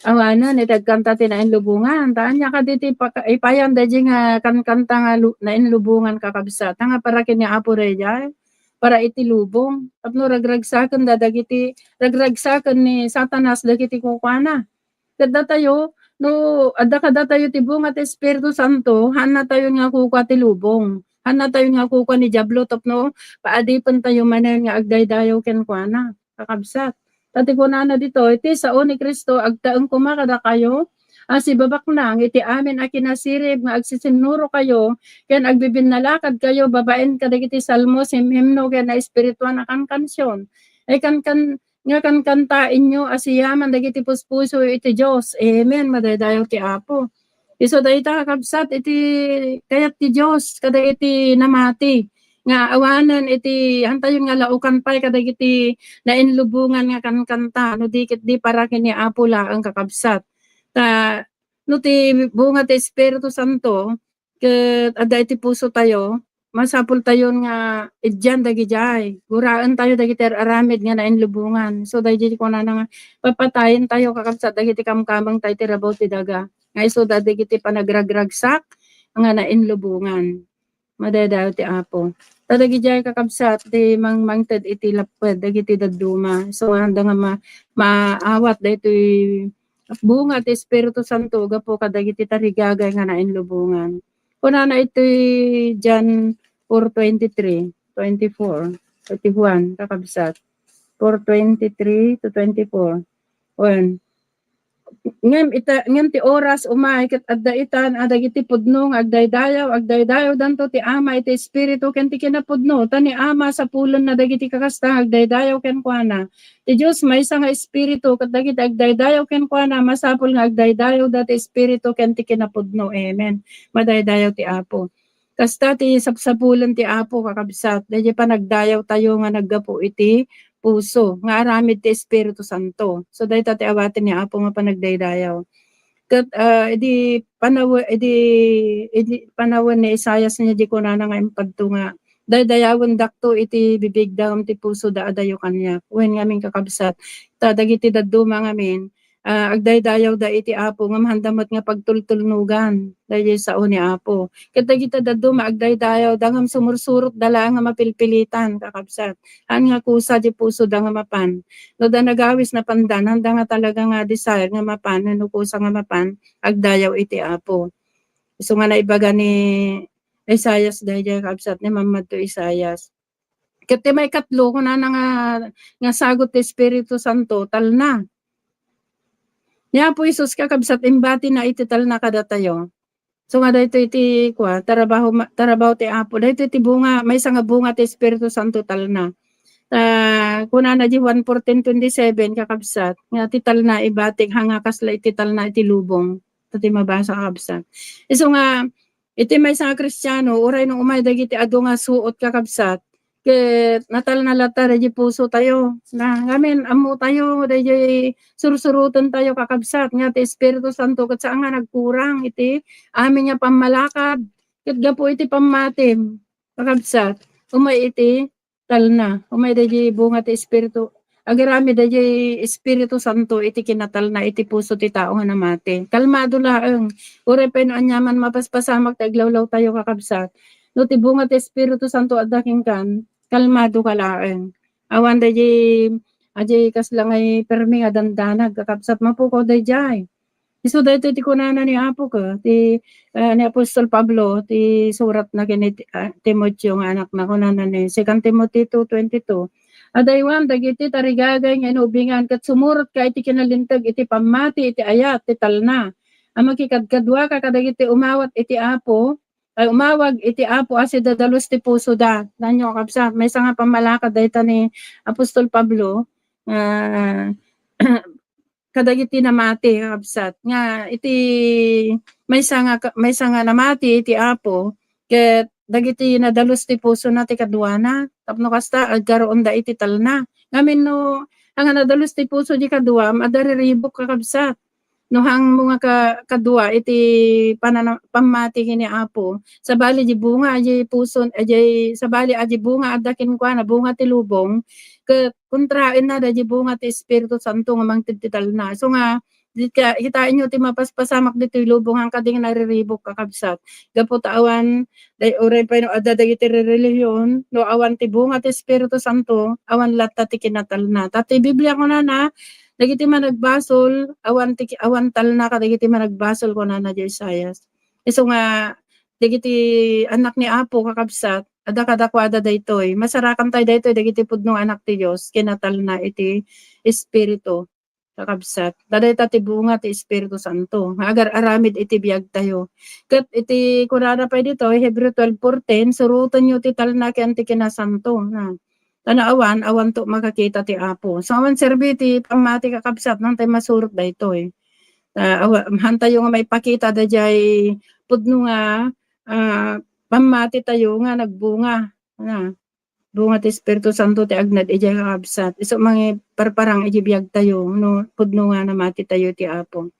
Speaker 11: Awanan itagkanta ti nainlubungan. Taan niya ka diti ipayan dahi nga kankanta nga nainlubungan kakabsat. Nga para kini Apo Reyay, para iti lubong. Tapno ragragsakan dagiti ragragsakan ni Satanas dagiti kukwana. Kada tayo, no, adda kada tayo ti bunga ti Espiritu Santo, hana tayo nga kukwa ti lubong. Hana tayo nga kukwa ni Diablo tapno paadipan tayo manen nga agdaydayaw ken kuana kakabsat. Tati ko na dito, iti sao ni Kristo, agtaang kumakada kayo, si babak nang, iti amin akinasirib, nga agsisinuro kayo, ken agbibinalakad kayo, babaen kadagiti salmo, himno, ken na espirituan na kankansyon. Ay nga kankantain nyo, asiyaman, dagiti puspuso, iti Diyos. Amen, madaydayaw ti Apo. Iso dayta kakabsat, iti kayat ti Diyos, kadagiti namati. Nga awanan iti hantayon nga laukan pay kadagiti nainlubungan nga kankanta no dikit di para kini Apo laang kakabsat ta no ti bunga ti Espiritu Santo ket adda iti puso tayo masapul tayo nga idyan dagijay guraan tayo dagiti aramid nga nainlubungan so dagiti ko na nga papatayen tayo kakabsat dagiti kamkamang tayo ti rabaw ti daga nga iso dagiti panagragragsak nga nainlubungan madadaw ti Apo. Tadagi jay kakabsat ti mangted iti lapwed dagiti daduma. So handa nga maawat daytoy bunga ti Espiritu Santo gapo kadagiti tarigagay nga nainlubungan. Kunana itoy John 4:23, 24, 31 kakabsat. 4:23 to 24. ngem ti oras umay ket adda itan adagiti pudno nga agdaydayaw danto ti ama iti espiritu ken ti kinapudno tani ama sa pulon na dagiti kakasta agdaydayaw ken kuana ti Dios maysa nga espiritu ket dagiti agdaydayaw ken kuana masapul nga agdaydayaw dati espiritu ken ti kinapudno. Amen. Madaydayaw ti Apo. Kasta ti sapsapulan ti Apo kakabsat dayjay panagdayaw tayo nga naggapu iti puso nga aramid ti Espiritu Santo. So dayta ti awaten ni Apo nga panagdaydayaw. Ket idi panawon ni Isaias niya di kunana nga impadto nga daydayawon dakto iti bibigdam ti puso da adayo kanya. Wen ngamin kakabsat ta dagiti dadduma ngamin agdaydayaw da iti Apo nga mahandamot nga pagtultulnugan dayjay sao ni Apo. Ket dagiti dadduma agdaydayaw da ngam sumursurot dala nga mapilpilitan kakabsat. An nga kusa di puso da nga mapan. No da nagawis na pandan handa nga talaga nga desire nga mapan no kusa nga mapan agdayaw iti Apo. So nga naibaga ni Isaias dayjay kakabsat ni Mamadto Isaias. Ket may katlo kuna nga sagot ti Espiritu Santo talna. Niya po Isus kakabsat imbati na itital na kada tayo. So nga dito iti tarabaho ti Apo. Dito iti bunga, may nga bunga ti Espiritu Santo tal na. Kuna na di 1:14-27 kakabsat. Nga tital na ibatik hanga kasla itital na iti lubong. Ito mabasa kakabsat. So nga, iti may nga Kristiyano, uray nung umay dagiti ado nga suot kakabsat. Ket natal na lata di puso tayo na ngamin amo tayo di sursurutan tayo kakabsat nga ti Espiritu Santo ket saan nga nagkurang iti amin nga pamalakad ket gapo iti pammatim kakabsat umay iti talna umay di bunga ti Espiritu agarami di Espiritu Santo iti kinatal na iti puso ti tao nga namati kalmado laeng uray peno anyaman mapaspasamak taglawlaw tayo kakabsat no ti bunga ti Espiritu Santo adaking kan kalmado ka laeng. Awan dayjay kasla ngay permi nga dandanag kakabsat mapuko dayjay. Isu dayto ti kunana ni Apo ko ti ni Apostol Pablo ti surat na kini Timoteo nga anak na kunana ni 2 Timothy 2:22. Adaywan dagiti tarigagay nga inubingan ket sumurot ka iti kinalintag iti pamati iti ayat ti talna. Ang makikadkadwa ka kadagiti umawat iti Apo ay umawag iti Apo asi dadalos ti puso da. Nanyo kabsa may nga pamalakad dayta ni Apostol Pablo kadagiti namati kabsat nga iti may nga namati iti Apo ket dagiti nadalos ti puso na ti kadwana tapno kasta agkaroon da iti talna. Ngamin no ang nadalos ti puso di kadwa madariribok kakabsat. No hang mga kadua iti pamati kini Apo sabali di bunga aji puson aji sabali aji bunga adakin kwa na bunga ti lubong ke kontraen na daji bunga ti Espiritu Santo nga mangtitital na so nga kitain nyo ti mapaspasamak dito lubong ang kading nariribok kakabsat gapo awan day oray pa no adda dagiti relihiyon no awan ti bunga ti Espiritu Santo awan latta ti kinatal na tati Biblia ko na dagiti managbasol awan tal na kadagiti managbasol ko na Isaias. Isu nga dagiti anak ni Apo kakabsat ada kadakwada daytoy masarakan tayo daytoy dagiti pudno anak ti Dios kinatal na iti espiritu kakabsat. Dadayta ti bunga ti Espiritu Santo. Agar aramid iti biag tayo. Ket iti kunana pa dito Hebreo 12:14 surutan nyo ti talna ken ti kinasanto na tanaawan awan to makakita ti Apo. So awan serbi ti pamati kakabsat nang tayo masurot dayto hanta yung nga may pakita dayjay pudno nga pamati tayo nga nagbunga na bunga ti Espiritu Santo ti agnad ijay kakabsat. Iso mga parparang ijibiyag tayo no pudno nga namati tayo ti Apo.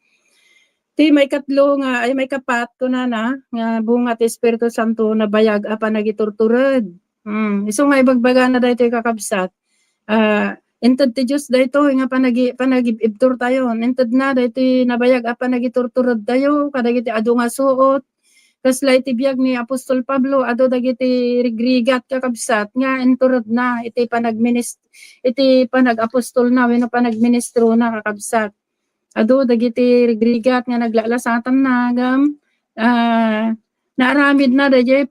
Speaker 11: Ti may katlo nga ay may kapat kunana nga bunga ti Espiritu Santo na bayag apa nagiturturod. Iso nga ibagbaga na dayto kakabsat. Ented ti Dios dayto nga panagibtur tayo. Ented na dayto nabayag apa nagiturturod tayo kadagiti adu nga suot. Kasla iti biag ni Apostol Pablo adu dagiti rigrigat kakabsat nga enturod na iti panag-apostol na wenno panagministro na kakabsat. Adu dagiti rigrigat nga naglalasatan na gam naaramid na dayjay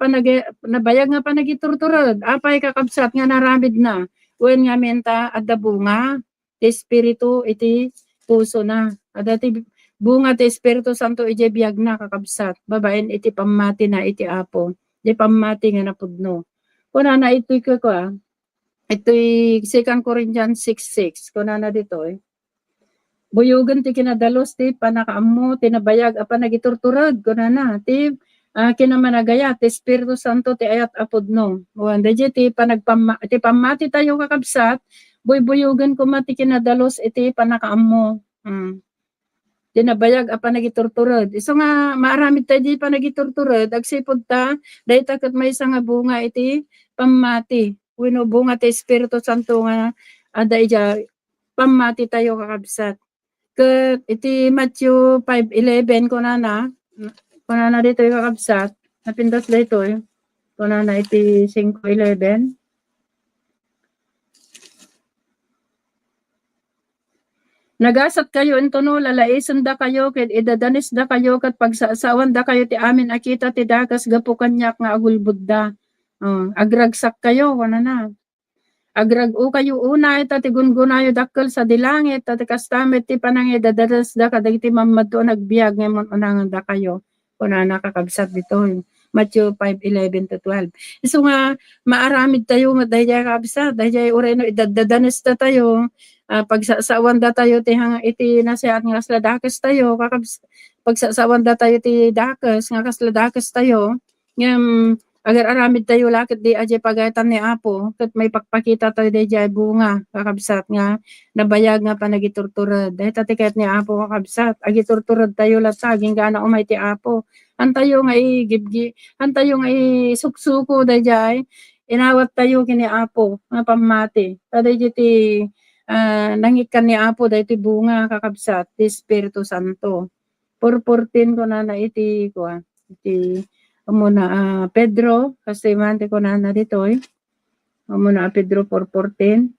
Speaker 11: nabayag nga panagiturturod apay kakabsat nga naramid na wen nga menta adda bunga ti espiritu iti puso na adda ti bunga ti Espiritu Santo ije biyag na kakabsat. Babaen iti pamati na iti Apo. Iti pamati nga napudno. Kuna na ito'y ito'y 2 Corinthians 6:6. Kuna na dito buyugan ti kinadalos ti panakaammo tinabayag apan nagiturturad kuna na ti kinamanagaya ti Espiritu Santo ti ayat apudno. Wanda ti ti pamati tayo kakabsat buyugan ko mati kinadalos iti panakaammo. Tinabayag apan nagiturturad. So nga maaramid tayo di pa nagiturturad agsipod ta dahil takat may nga bunga iti pamati. Wino bunga ti Espiritu Santo nga ada ija pamati tayo kakabsat. Ket iti Matthew 5:11 kunana dito yung kakabsat napindot dito kunana iti 5:11. Nagasat kayo entono lalaison da kayo ket idadanis da kayo ket pagsasawan da kayo ti amin akita ti dakas gapu kanyak nga agulbud da. Agragsak kayo kunana. Agrag-o kayo una ita ti gungunayo dakkel sa dilangit at kastamet ti panangi dadadas da kadagiti mamadto nagbiag ngayon unangan da kayo. Kunana kakabsat dito Matthew 5:11-12. So nga maaramid tayo dayjay kakabsat dayjay ureno idadadanes da tayo. Pagsasawan da tayo ti hang iti nasiat nga kasladakes tayo pagsasawan da tayo ti dakes nga kasladakes tayo ngem agar aramid tayo lakit di aje pagayatan ni Apo ket may pagpakita tayo di jay bunga kakabsat nga nabayag nga panagiturturad dahil tatiket ni Apo kakabsat agiturturad tayo lataging gana umay ti Apo antayo nga igibgi antayo nga isuksuko di jay inawat tayo kini Apo nga pamati taday ti nangikan ni Apo dahil ti bunga kakabsat ti Espiritu Santo 4:14 ko na iti iti muna Pedro kasi man ti ko na dito muna Pedro 4:14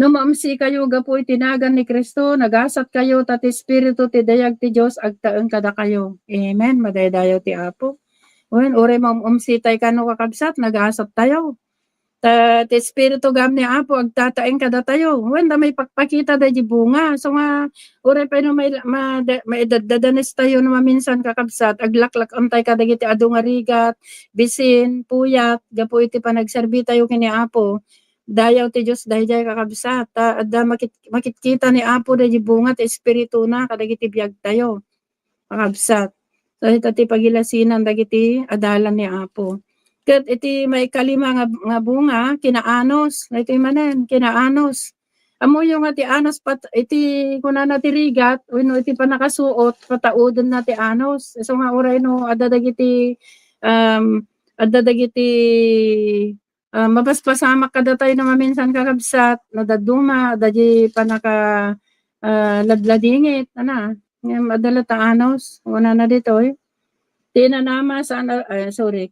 Speaker 11: no maamsi kayo gapo itinagan ni Kristo nagasat kayo tati Espiritu ti dayag ti Dios agtaeng kada kayo amen madaydayo ti Apo wen ore maamsi tay kano kakabsat nagasat tayo ti Espiritu gam ni Apo agtataeng kada tayo wen da may pagpakita da di bunga so nga ore pa no may dadanes tayo no maminsan kakabsat aglaklak antay kadagiti adu nga rigat bisin puyat gapo iti panagserbi tayo kini Apo dayaw ti Dios dayjay kakabsat adda makitkita ni Apo da di bunga ti Espiritu na kadagiti biag tayo kakabsat so iti pagilasinan dagiti adalan ni Apo. Ket iti may kalima nga bunga kinaanos iti manen kinaanos amuyo nga ti anos iti kunana ti rigat wenno iti panakasuot patauden na ti anos so nga uray no adda dagiti mapaspasamak kada tayo na maminsan kakabsat nadaduma adda panaka ladladingit ngem adala ta anos una na ditoy tinanama sa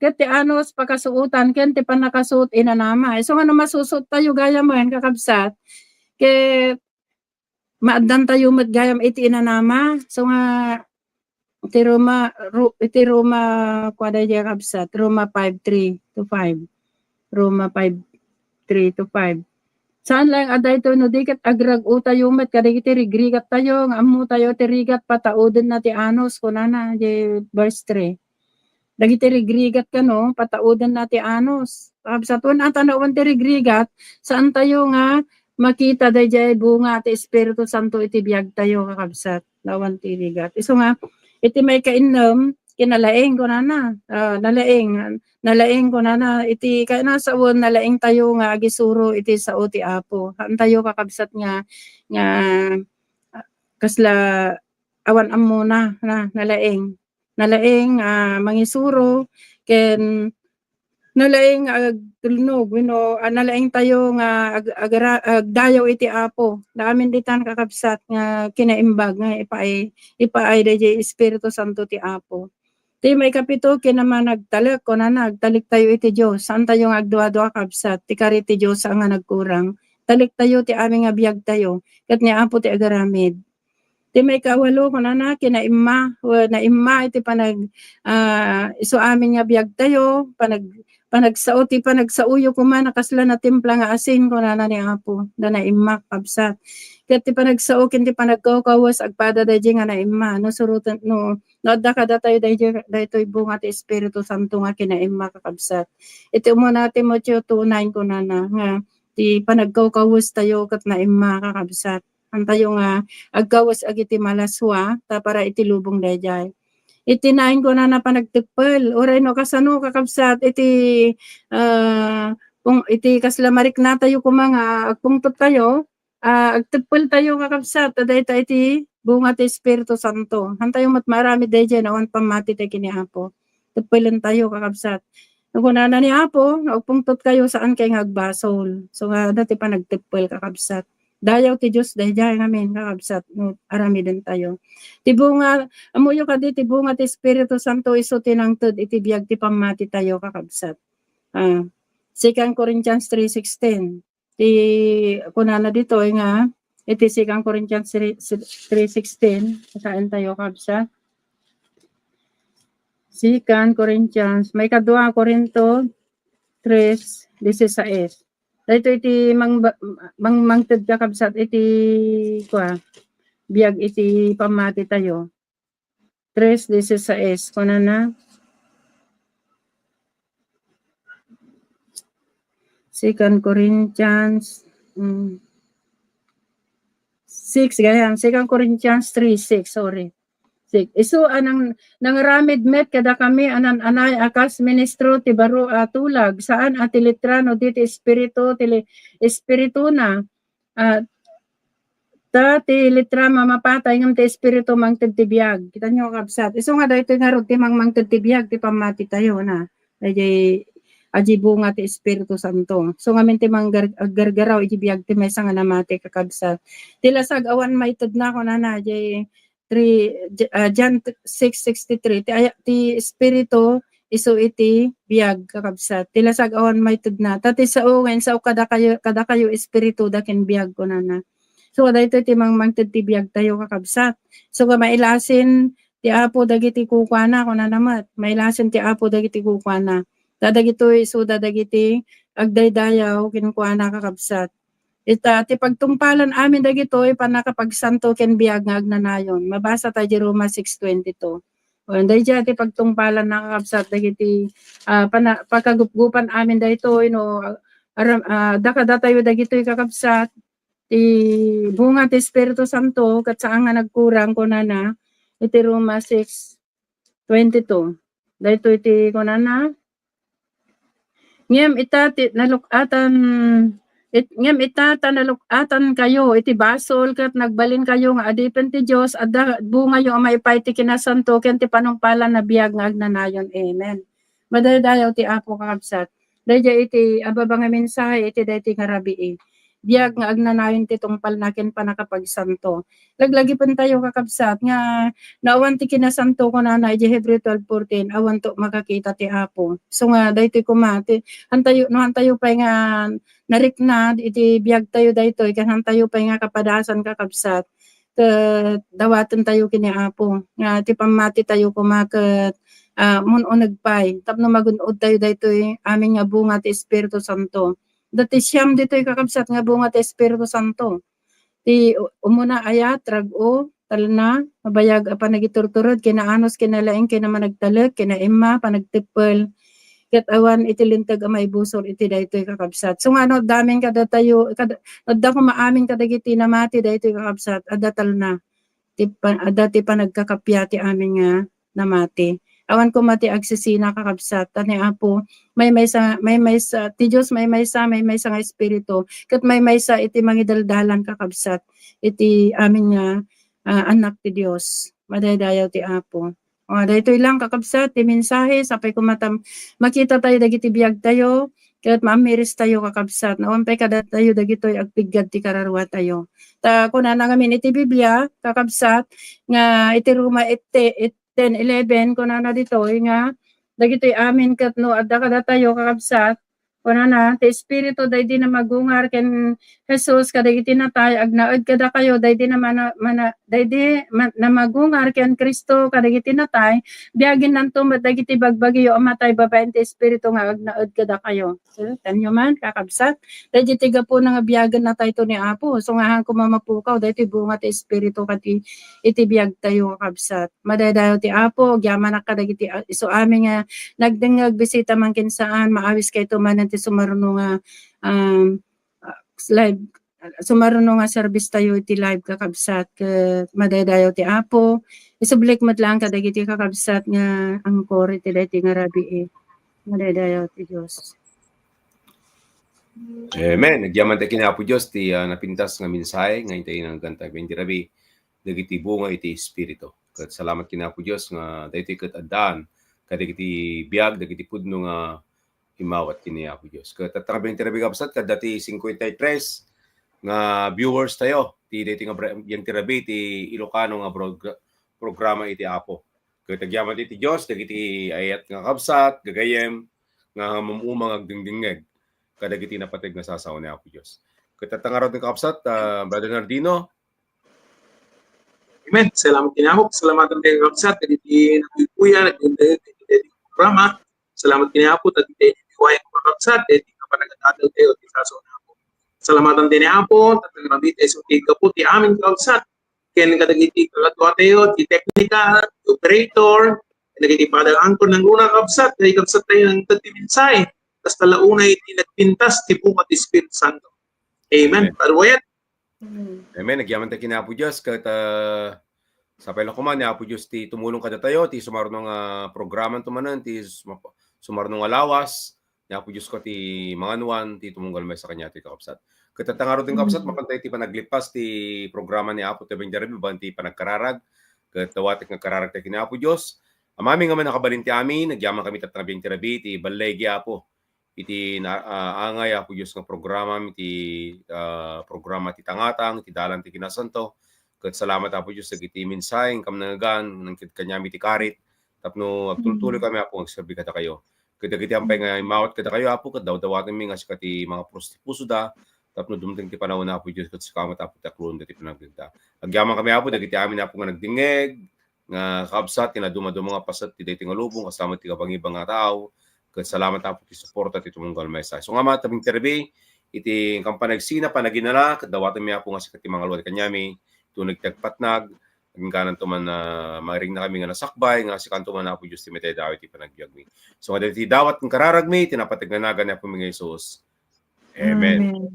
Speaker 11: ket ti anos pakasuutan ken ti panakasuot inanama so nga masusot tayo gayam men kakabsat ket maaddan tayo met gayam iti inanama so nga iti Roma kuada di kakabsat Roma 5:3-5 Roma 5:3-5 saan lang aday to no diket agrag-o tayo met kadagiti rigrigat tayo nga ammo tayo ti rigat patauden na ti anos kunana di verse 3 dagiti rigrigat kano patauden na ti anos kabsatun atanawan ti rigrigat saan tayo nga makita dayjay bunga ti Espiritu Santo iti biag tayo kakabsat lawan ti rigat iso nga iti may kainom kinalaeng kunana nalaeng kunana iti kainasawon nalaeng tayo nga agisuro iti sao ti Apo haan tayo kakabsat nga kasla awan ammo na nalaeng mangisuro ken nalaeng agtulnog wenno nalaeng tayo nga agdayaw iti Apo daamin ditan kakabsat nga kinaimbag nga ipaay dayjay Espiritu Santo ti Apo ti may kapito kinaman nagtalik kunana nagtalik tayo iti Dios saan tayo nga agduwa-duwa kakabsat ti kari ti Dios nga nagkurang talik tayo ti aming nga biag tayo ket ni Apo ti agaramid ti may kawalo kunana kinaimma iti panag isu amin nga biag tayo ti panagsauyo ko man nakasla na timpla nga asin ko na ni Apo da na imma kabsat. Ket ti panagsao ken ti panagkawkawas agpada dayjay nga na imma no surutan no adda kada tayo daytoy bunga ti Espiritu Santo nga kinaimma kakabsat. Iti umuna Timoteo 2:9 ko na nga ti panagkawkawas tayo ket na imma kakabsat. Antayo nga agkawas agiti malaswa ta para iti lubong dayjay. Itinain ko na panagtipel oray no kasano kakabsat iti kung iti kaslamarik na tayo ko mga agpungtot tayo agtipel tayo kakabsat aday ta iti bunga ti Espiritu Santo hantayo mat marami dayjay nawan pamati tayo kini Apo tipelen tayo kakabsat kunana ni Apo agpungtot kayo saan kay agbasol so nga dati panagtipel kakabsat dayaw ti Diyos dayjay ngamin kakabsat no arami din tayo ti bunga amuyo kadi ti bunga ti Espiritu Santo iso tinangted iti biag ti pamati tayo kakabsat 2 Corinthians 3:16 ti kunana dito nga iti 2 Corinthians 3:16 saan tayo kakabsat 2 Corinthians may 2 Corinto 3:16 dito iti mangted kakabsat iti biag iti pamati tayo 3:16 kunana 2 Corinthians 6 ganyan 2 Corinthians 3:6 sorry iso anang nangaramid met kada kami anay akas ministro ti baro tulag saan ati litrano diti espiritu na ta ti litra mamapatay ngam ti espiritu mangted ti biag kita nyo kabsat iso nga daytoy nga rod ti mangted ti biag ti pamati tayo na aji bunga ti Espiritu Santo so ngamin ti manggargaraw iti biag ti maysa nga namati kakabsat ti lasag awan maited na ko na John 6:63 ti Espiritu iso iti biag kakabsat ti lasag awan maited na ta ti sauen sao kada kayo espiritu daken biag ko na so daytoy ti mangted ti biag tayo kakabsat so mailasin ti Apo dagiti kukwana ko na namat mailasin ti Apo dagiti kukwana dadagitoy so dadagiti agdaydayaw kinkwana kakabsat ita ti pagtumpalan amin dagitoy panakapagsanto ken biag nga agnanayon mabasa ta di Roma 6:22 dayjay ti pagtungpalan nakakabsat dagiti pagkagupgupan amin daytoy no dakada tayo dagitoy kakabsat ti bunga ti Espiritu Santo ket saan nga nagkurang kunana iti Roma 6:22 daytoy ti kunana ngem ita ti nalukatan ngem ita nalukatan kayo iti basol ket nagbalin kayo nga adipen ti Dios adda bunga yo maipay ti kinasanto ken ti panungpalan na biag nga agnanayon amen madaydayaw ti Apo kakabsat dayjay iti ababa nga mensahe iti dayti nga rabii biag nga agnanayon ti tungpal naken panakapagsanto laglagi pen tayo kakabsat nga naawan ti kinasanto kunana iti Hebreo 12:14 awan to makakita ti Apo so nga daytoy kumati hantayo pay nga narikna iti biag tayo daytoy ken hantayo pay nga kapadasan kakabsat dawaten tayo kini Apo nga ti pamati tayo kumaket mununeg pay tapno magunod tayo daytoy amin nga bunga ti Espiritu Santo dati siyam ditoy kakabsat nga bunga ti Espiritu Santo ti umuna ayat rag-o talna mabayag panagiturturod kinaanos kinalaing kinamanagtalek kinaimma panagtipel ket awan iti lintag a maibusor iti daytoy kakabsat so nga daming kada tayo adda ko maamin kadagiti namati daytoy kakabsat adda talna ti panagkakapya ti amin nga namati awan ko mati agsisina kakabsat ani Apo may sa ti Dios may sa nga espiritu ket may sa iti mangidaldalan kakabsat iti amin nga anak ti Dios madaydayaw ti Apo daytoy lang kakabsat ti mensahe sapay kumatam makita tayo dagiti biag tayo ket maamiris tayo kakabsat nawan pay kada tayo dagitoy agpiggad ti kararwa tayo ta kunana ngamin iti Biblia kakabsat nga iti Roma 10:11 kunana ditoy nga dagitoy amin ket no adda kada tayo kakabsat Kuno na, ti Espiritu day di na magungar ken Jesus kadagiti natay agnaed kada kayo day di na na magungar ken Kristo kadagiti natay biagin nanto dagiti bagbagi yo amatay babaen ti Espiritu nga agnaed kada kayo. So, tanyo man kakabsat day di gapo nga biagan natay to ni Apo. So nga ko mamapukaw day ti bunga ti Espiritu kati iti biag tayo kakabsat. Madaydayo ti Apo gyaman na kadagiti iso amin nga nagdengag bisita man kinsaan maawis kay to man ti sumaruno nga live sumaruno nga service tayo iti live kakabsat madaydayo ti Apo isublik met lang kadagiti kakabsat nga ang kore ti daytoy nga rabii madaydayo ti Dios.
Speaker 7: Amen. Nagyaman tayo kinapo Diyos ti napintas nga mensahe nga intay ng gantay 20 rabi dagiti bunga iti Espiritu. Kat salamat kinapo Diyos nga daytoy ket addaan kadagiti biag dagiti pudno nga himawat kini Apo Diyos. Ket tatrabeng tirabi kapsat kadati 53 nga viewers tayo ti daytoy nga yang tirabi ti Ilocano nga programa iti Apo. Ket agyaman iti Diyos dagiti ayat nga kapsat gagayem nga mamumang agdingdingeg kadagiti napateg nga sasaw ni Apo Diyos. Ket tatangaraw ti kapsat Brother Nardino.
Speaker 6: Amen. Salamat kinahok. Salamat ang tayo kapsat. Kaditi nagpuya, nagdindagit programa. Salamat kinahok. At iti iwayan ko kapsat. Iti kapanagatagal tayo. Iti saso na ako. Salamat ang tinapo. Tatangrabit ay sutiga po. Ti amin kapsat. Kaya nagkadagiti kagatwa tayo. Ti technical, operator. Nagkiti padang angkor ng unang kapsat. Kaya kapsat tayo ng tatibinsay. Tapos talaunay iti nagpintas. Ti Bunga ti Espiritu Santo. Amen. Parwayat.
Speaker 7: Amen. Nagyaman tayo kina Apo Diyos. Kat sa pala ko man, ni Apo Diyos ti tumulong kada tayo, ti sumarunong programan tumanan, ti sumarunong lawas, ni Apo Diyos ko ti mga nuwan, ti tumunggal may sa kanya ti kakapsat. Katatangaro din kakapsat, makantay ti panaglipas ti programa ni Apo ti Benjarabi, baban ti panagkararag, katawatik ng kararag tayo kina Apo Diyos. Amami nga man nakabalin ti amin, nagyaman kami tatrabing tirabi, ti balay Apo. Iti angay Apo Diyos nga programa iti programa ti tangatang iti dalan ti kinasanto ket salamat Apo Diyos sa iti mensahe kamnangan nang kanyami ti karit tapno agtultuloy kami Apo agserbi kada kayo ket dagiti ampay nga imawat kada kayo Apo ket dawdawaten mi nga sikati mga puso da tapno dumteng ti panahon Apo Diyos ket salamat Apo ti aklon dati panagdita agyaman kami Apo dagiti amin Apo nga nagdingeg nga kabsat tinaduma-duma nga pasat ti daytoy nga lubong kasama ti kabangibang nga tao. Salamat Apo ti suporta ti tumunggal mesa. So nga matabing terbi iti kampanagsina panaginala kadawatan mi Apo nga sa kati mga luwat kanyami tunag tagpatnag naging kanan tuman na maring na kami nga nasakbay nga si kanto man Apo Diyos ti metay dawit ti panagbiag mi. So nga dati dawat ng kararag mi tinapataganagan ni Apo mga Jesus. Amen.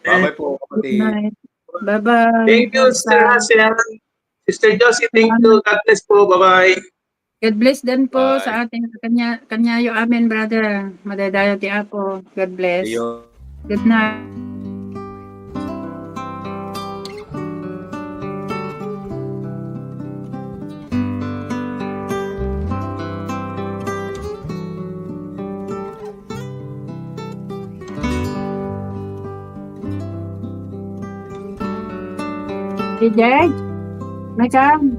Speaker 7: Bye-bye po kapatid.
Speaker 11: Bye-bye.
Speaker 6: Thank you, Sister Hazel. Sister Josie, thank you. God bless po. Bye-bye.
Speaker 11: God bless din po
Speaker 7: Bye.
Speaker 11: sa ating kanyayo amin, brother. Madaydayo ti Apo. God bless.
Speaker 7: Iyo.
Speaker 11: Good night. DJ, Macam.